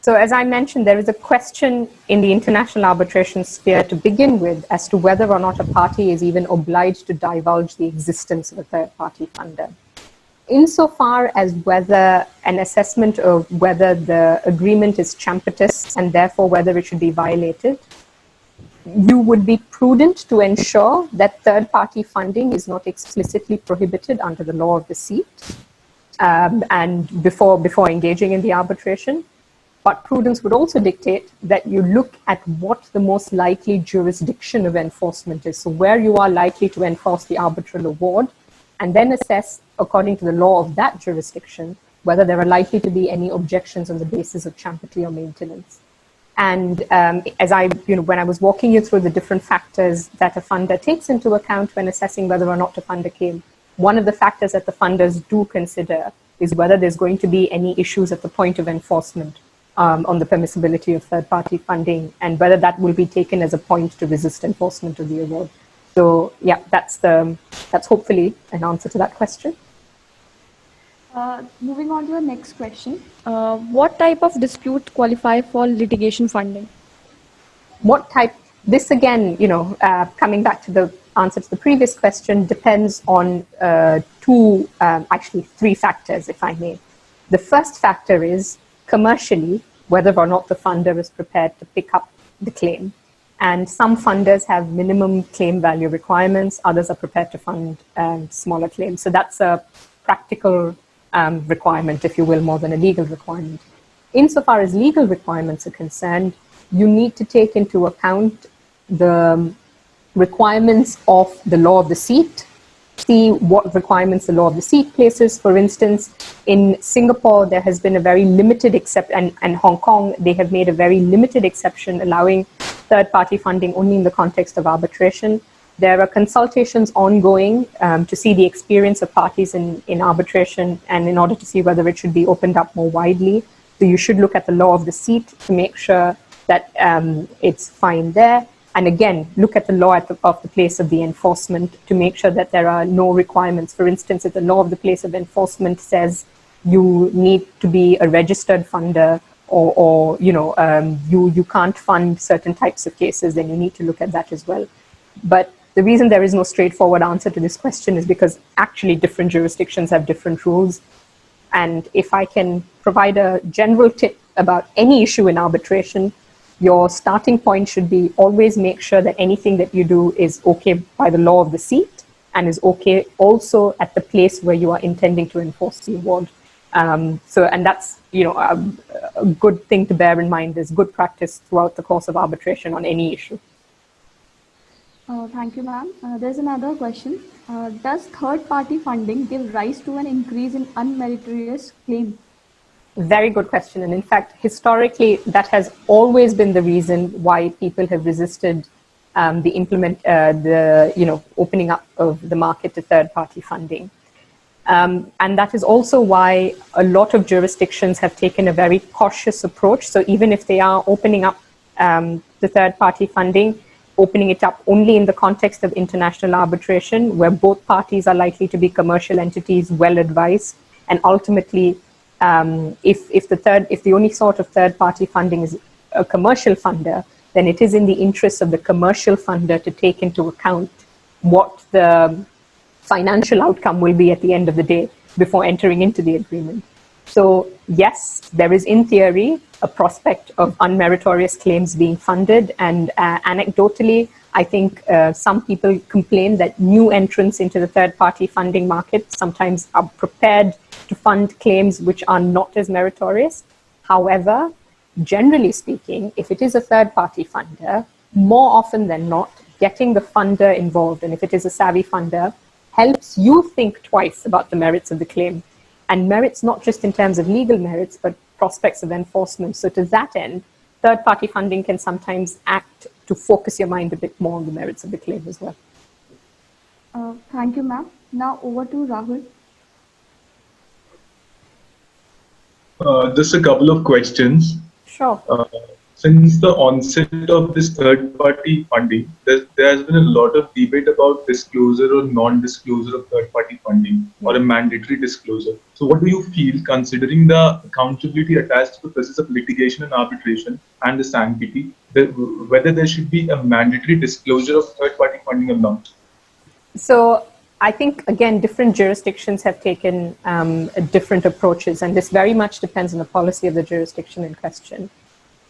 So as I mentioned, there is a question in the international arbitration sphere to begin with as to whether or not a party is even obliged to divulge the existence of a third-party funder. Insofar as whether an assessment of whether the agreement is champetous and therefore whether it should be violated, you would be prudent to ensure that third-party funding is not explicitly prohibited under the law of the seat and before engaging in the arbitration. But prudence would also dictate that you look at what the most likely jurisdiction of enforcement is, so where you are likely to enforce the arbitral award, and then assess, according to the law of that jurisdiction, whether there are likely to be any objections on the basis of champetry or maintenance. And when I was walking you through the different factors that a funder takes into account when assessing whether or not to fund a claim, one of the factors that the funders do consider is whether there's going to be any issues at the point of enforcement on the permissibility of third-party funding, and whether that will be taken as a point to resist enforcement of the award. So, yeah, that's hopefully an answer to that question. Moving on to the next question. What type of dispute qualify for litigation funding? What type? This again, coming back to the answer to the previous question, depends on three factors, if I may. The first factor is commercially, whether or not the funder is prepared to pick up the claim. And some funders have minimum claim value requirements, others are prepared to fund smaller claims. So that's a practical requirement, if you will, more than a legal requirement. Insofar as legal requirements are concerned, you need to take into account the requirements of the law of the seat, see what requirements the law of the seat places. For instance, in Singapore, there has been a very limited exception, and Hong Kong, they have made a very limited exception, allowing third-party funding only in the context of arbitration. There are consultations ongoing to see the experience of parties in arbitration, and in order to see whether it should be opened up more widely. So you should look at the law of the seat to make sure that it's fine there. And again, look at the law of the place of the enforcement to make sure that there are no requirements. For instance, if the law of the place of enforcement says you need to be a registered funder, or you can't fund certain types of cases, then you need to look at that as well. But the reason there is no straightforward answer to this question is because actually different jurisdictions have different rules. And if I can provide a general tip about any issue in arbitration, your starting point should be always make sure that anything that you do is okay by the law of the seat and is okay also at the place where you are intending to enforce the award. And that's a good thing to bear in mind. There's good practice throughout the course of arbitration on any issue. Thank you, ma'am. There's another question. Does third-party funding give rise to an increase in unmeritorious claim? Very good question. And in fact, historically, that has always been the reason why people have resisted the opening up of the market to third-party funding. And that is also why a lot of jurisdictions have taken a very cautious approach. So even if they are opening up the third-party funding, opening it up only in the context of international arbitration, where both parties are likely to be commercial entities, well-advised, and ultimately, if the only sort of third-party funding is a commercial funder, then it is in the interest of the commercial funder to take into account what the financial outcome will be at the end of the day before entering into the agreement. So yes, there is in theory a prospect of unmeritorious claims being funded, and anecdotally, I think some people complain that new entrants into the third-party funding market sometimes are prepared to fund claims which are not as meritorious. However, generally speaking, if it is a third-party funder, more often than not, getting the funder involved, and if it is a savvy funder, helps you think twice about the merits of the claim. And merits not just in terms of legal merits, but prospects of enforcement. So to that end, third-party funding can sometimes act to focus your mind a bit more on the merits of the claim as well. Thank you, ma'am. Now over to Rahul. Just a couple of questions. Sure. Since the onset of this third-party funding, there has been a lot of debate about disclosure or non-disclosure of third-party funding or a mandatory disclosure. So what do you feel, considering the accountability attached to the process of litigation and arbitration and the sanctity, whether there should be a mandatory disclosure of third-party funding or not? So I think, again, different jurisdictions have taken different approaches, and this very much depends on the policy of the jurisdiction in question.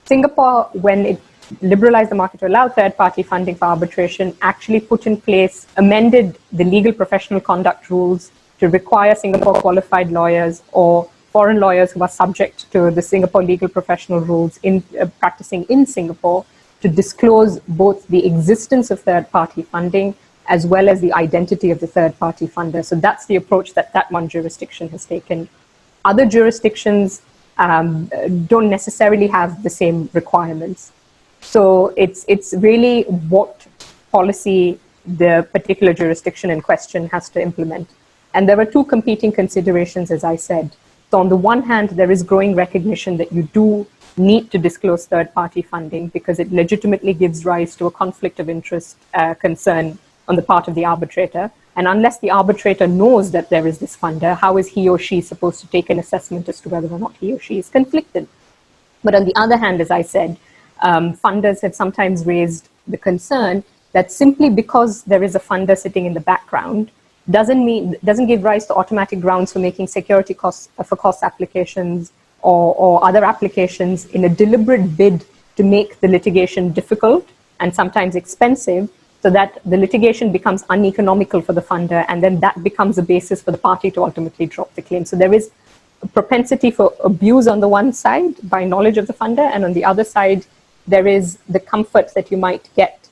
Singapore, when it liberalized the market to allow third-party funding for arbitration, actually put in place, amended the legal professional conduct rules to require Singapore qualified lawyers or foreign lawyers who are subject to the Singapore legal professional rules in practicing in Singapore to disclose both the existence of third-party funding as well as the identity of the third-party funder. So that's the approach that that one jurisdiction has taken. Other jurisdictions don't necessarily have the same requirements. So it's really what policy the particular jurisdiction in question has to implement. And there are two competing considerations, as I said. So on the one hand, there is growing recognition that you do need to disclose third-party funding because it legitimately gives rise to a conflict of interest concern on the part of the arbitrator. And unless the arbitrator knows that there is this funder, how is he or she supposed to take an assessment as to whether or not he or she is conflicted? But on the other hand, as I said, funders have sometimes raised the concern that simply because there is a funder sitting in the background doesn't give rise to automatic grounds for making security costs for cost applications or other applications in a deliberate bid to make the litigation difficult and sometimes expensive, so that the litigation becomes uneconomical for the funder, and then that becomes a basis for the party to ultimately drop the claim. So there is a propensity for abuse on the one side by knowledge of the funder, and on the other side, there is the comfort that you might get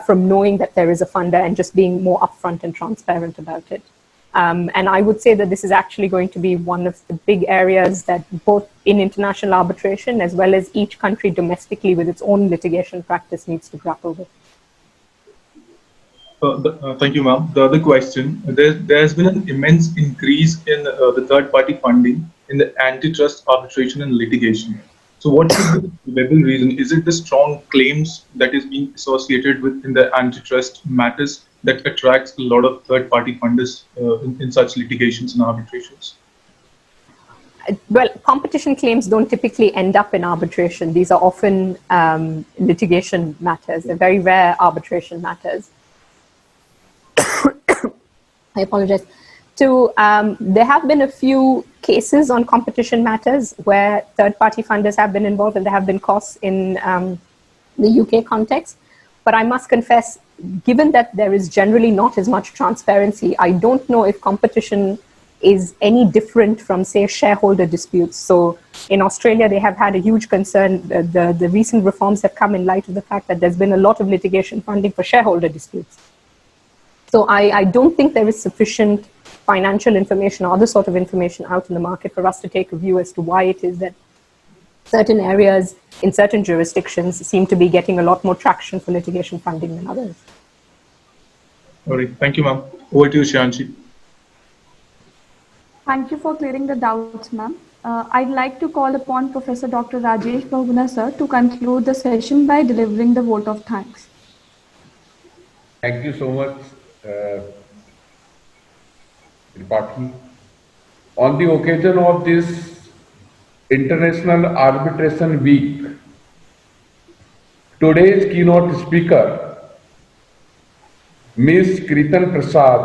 from knowing that there is a funder and just being more upfront and transparent about it. And I would say that this is actually going to be one of the big areas that both in international arbitration as well as each country domestically with its own litigation practice needs to grapple with. Thank you, ma'am. The other question, there has been an immense increase in the third-party funding in the antitrust arbitration and litigation. So what could be the level reason? Is it the strong claims that is being associated with in the antitrust matters that attracts a lot of third-party funders in such litigations and arbitrations? Well, competition claims don't typically end up in arbitration. These are often litigation matters. They're very rare arbitration matters. I apologize. There have been a few cases on competition matters where third-party funders have been involved and there have been costs in the UK context. But I must confess, given that there is generally not as much transparency, I don't know if competition is any different from, say, shareholder disputes. So in Australia, they have had a huge concern. The recent reforms have come in light of the fact that there's been a lot of litigation funding for shareholder disputes. So I don't think there is sufficient financial information or other sort of information out in the market for us to take a view as to why it is that certain areas in certain jurisdictions seem to be getting a lot more traction for litigation funding than others. All right. Thank you, ma'am. Over to you, Shriyanshi. Thank you for clearing the doubts, ma'am. I'd like to call upon Professor Dr. Rajesh Bahuguna, sir, to conclude the session by delivering the vote of thanks. Thank you so much, Tripathi. On the occasion of this International Arbitration Week, today's keynote speaker, Ms. Kirtan Prasad,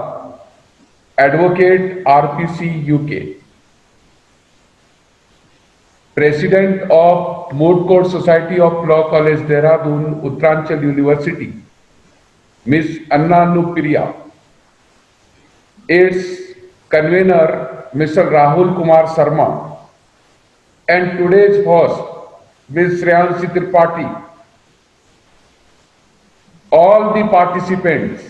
Advocate RPC UK, President of Moot Court Society of Law, College Dehradun, Uttaranchal University, Ms. Anna Nupriya, its convener, Mr. Rahul Kumar Sharma, and today's host, Ms. Shriyanshi Tripathi, all the participants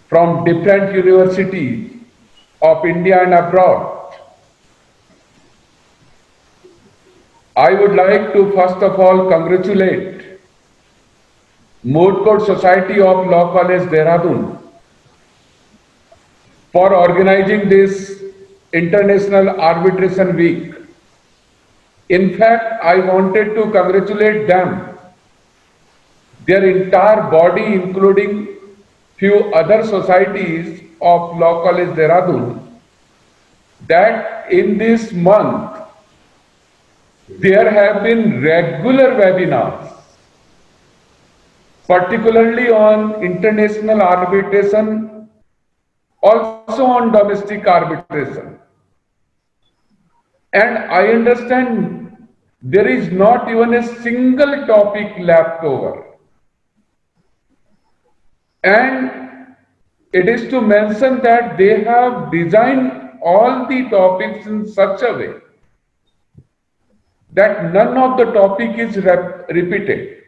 from different universities of India and abroad. I would like to first of all congratulate Moot Court Society of Law College Dehradun for organizing this International Arbitration Week. In fact, I wanted to congratulate them their entire body, including few other societies of Law College Dehradun, that in this month there have been regular webinars, particularly on international arbitration, also on domestic arbitration. And I understand there is not even a single topic left over. And it is to mention that they have designed all the topics in such a way that none of the topic is repeated.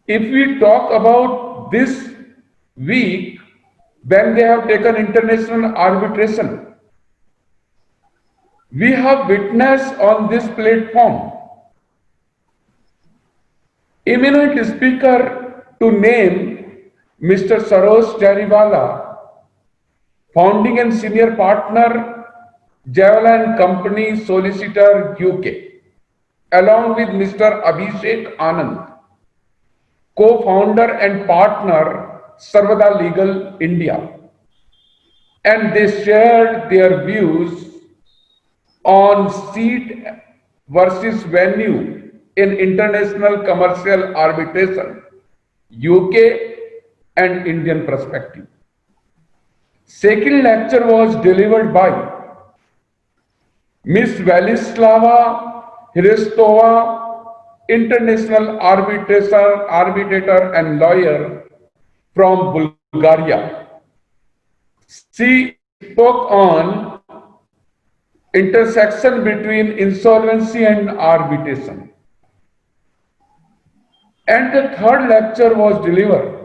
If we talk about this week, when they have taken international arbitration, we have witnessed on this platform eminent speaker to name Mr. Sarosh Jariwala, founding and senior partner, Javelin Company Solicitor UK, along with Mr. Abhishek Anand, co-founder and partner, Sarvada Legal India. And they shared their views on seat versus venue in international commercial arbitration, UK and Indian perspective. Second lecture was delivered by Ms. Velislava Hristova, international arbitrator and lawyer from Bulgaria. She spoke on intersection between insolvency and arbitration. And the third lecture was delivered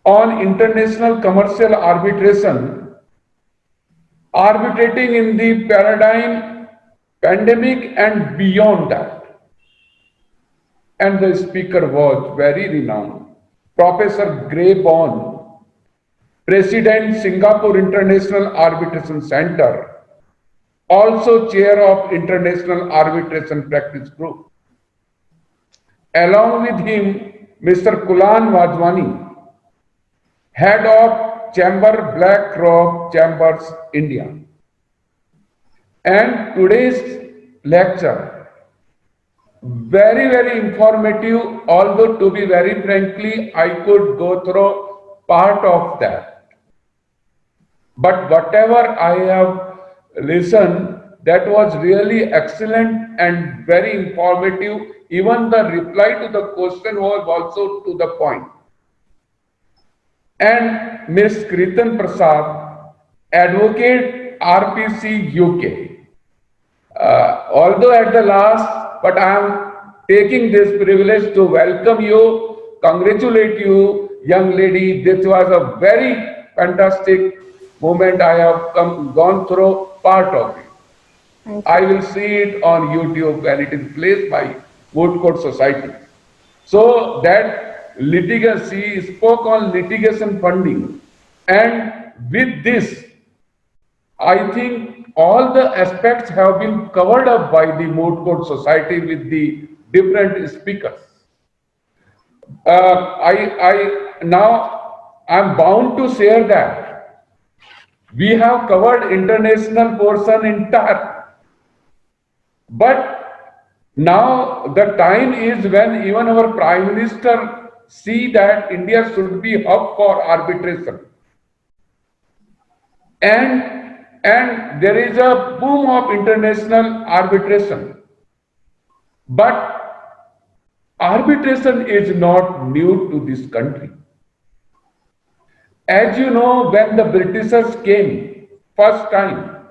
on international commercial arbitration, arbitrating in the paradigm, pandemic and beyond that. And the speaker was very renowned, Professor Gray Bond, President, Singapore International Arbitration Center, also chair of International Arbitration Practice Group. Along with him, Mr. Kulan Wajwani, head of Chamber BlackRock Chambers, India. And today's lecture, very, very informative, although to be very frankly, I could go through part of that. But whatever I have listened, that was really excellent and very informative. Even the reply to the question was also to the point. And Ms. Kirtan Prasad, advocate RPC UK. Although at the last, but I am taking this privilege to welcome you, congratulate you, young lady. This was a very fantastic moment. I have gone through part of it. I will see it on YouTube when it is placed by Moot Court Society. So that litigation, she spoke on litigation funding. And with this, I think all the aspects have been covered up by the Moot Court Society with the different speakers. Now I'm bound to share that we have covered international portion entire. But now the time is when even our Prime Minister see that India should be hub for arbitration. And there is a boom of international arbitration. But arbitration is not new to this country. As you know, when the Britishers came first time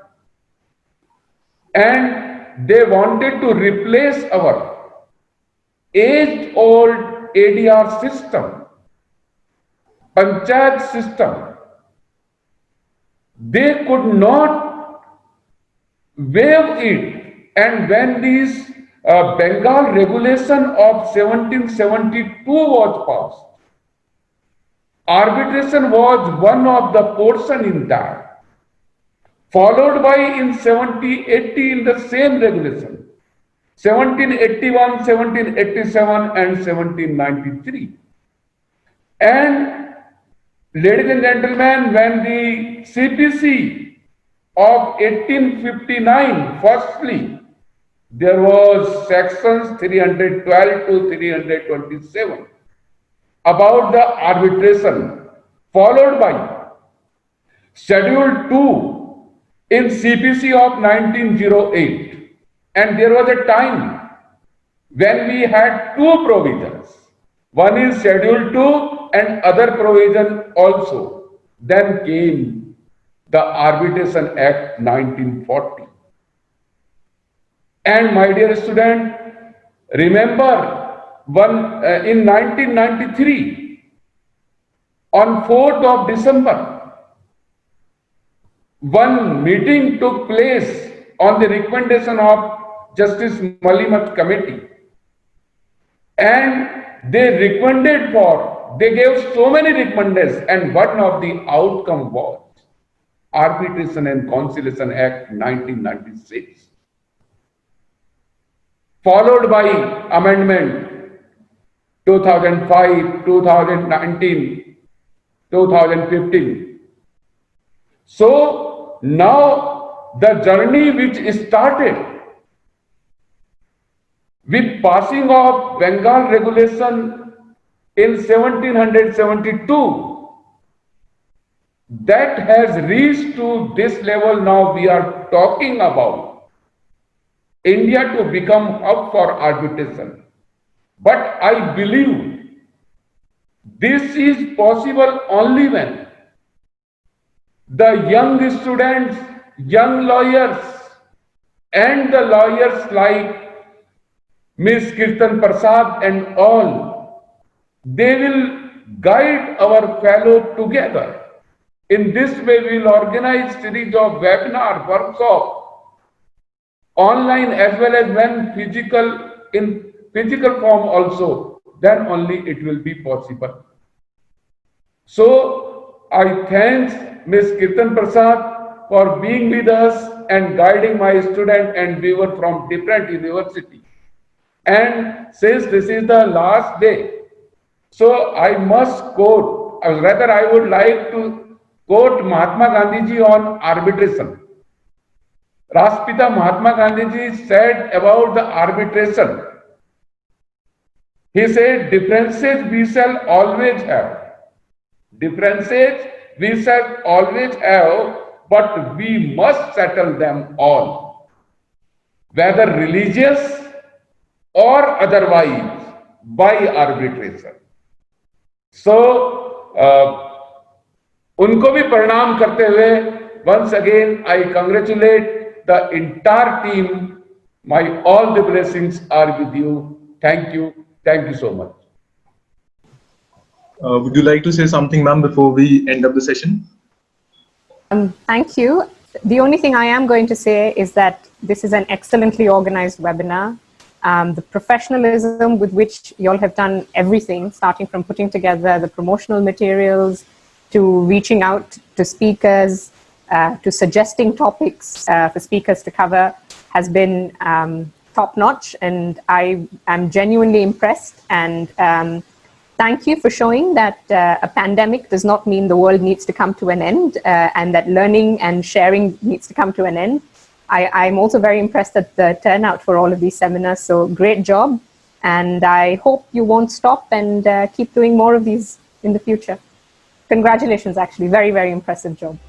and they wanted to replace our age-old ADR system, panchayat system, they could not waive it. And when this Bengal regulation of 1772 was passed, arbitration was one of the portion in that, followed by in 1780 in the same regulation, 1781, 1787, and 1793. And ladies and gentlemen, when the CPC of 1859, firstly, there was sections 312 to 327 about the arbitration, followed by Schedule 2 in CPC of 1908. And there was a time when we had two provisions. One is Schedule 2 and other provision also. Then came the Arbitration Act 1940. And my dear student, remember in 1993, on 4th of December, one meeting took place on the recommendation of Justice Malimat Committee. And they gave so many recommendations, and one of the outcome was Arbitration and Conciliation Act 1996. Followed by amendment 2005, 2019, 2015. So now the journey which started with passing of Bengal regulation in 1772, that has reached to this level. Now we are talking about India to become hub for arbitration. But I believe this is possible only when the young students, young lawyers, and the lawyers like Ms. Kirtan, Prasad and all, they will guide our fellow together. In this way, we will organize series of webinar, workshop, online as well as when in physical form also, then only it will be possible. So I thank Ms. Kirtan Prasad for being with us and guiding my student and viewer from different universities. And since this is the last day, so I must quote, or rather I would like to quote Mahatma Gandhiji on arbitration. Rashtrapita Mahatma Gandhiji said about the arbitration, he said, differences we shall always have. Differences we shall always have, but we must settle them all, whether religious or otherwise, by arbitration. So, उनको भी प्रणाम करते हुए, once again I congratulate the entire team. My all the blessings are with you. Thank you so much. Would you like to say something, ma'am, before we end up the session? Thank you. The only thing I am going to say is that this is an excellently organized webinar. The professionalism with which you all have done everything, starting from putting together the promotional materials, to reaching out to speakers, to suggesting topics for speakers to cover, has been top-notch, and I am genuinely impressed. And thank you for showing that a pandemic does not mean the world needs to come to an end, and that learning and sharing needs to come to an end. I'm also very impressed at the turnout for all of these seminars, so great job. And I hope you won't stop and keep doing more of these in the future. Congratulations, actually, very, very impressive job.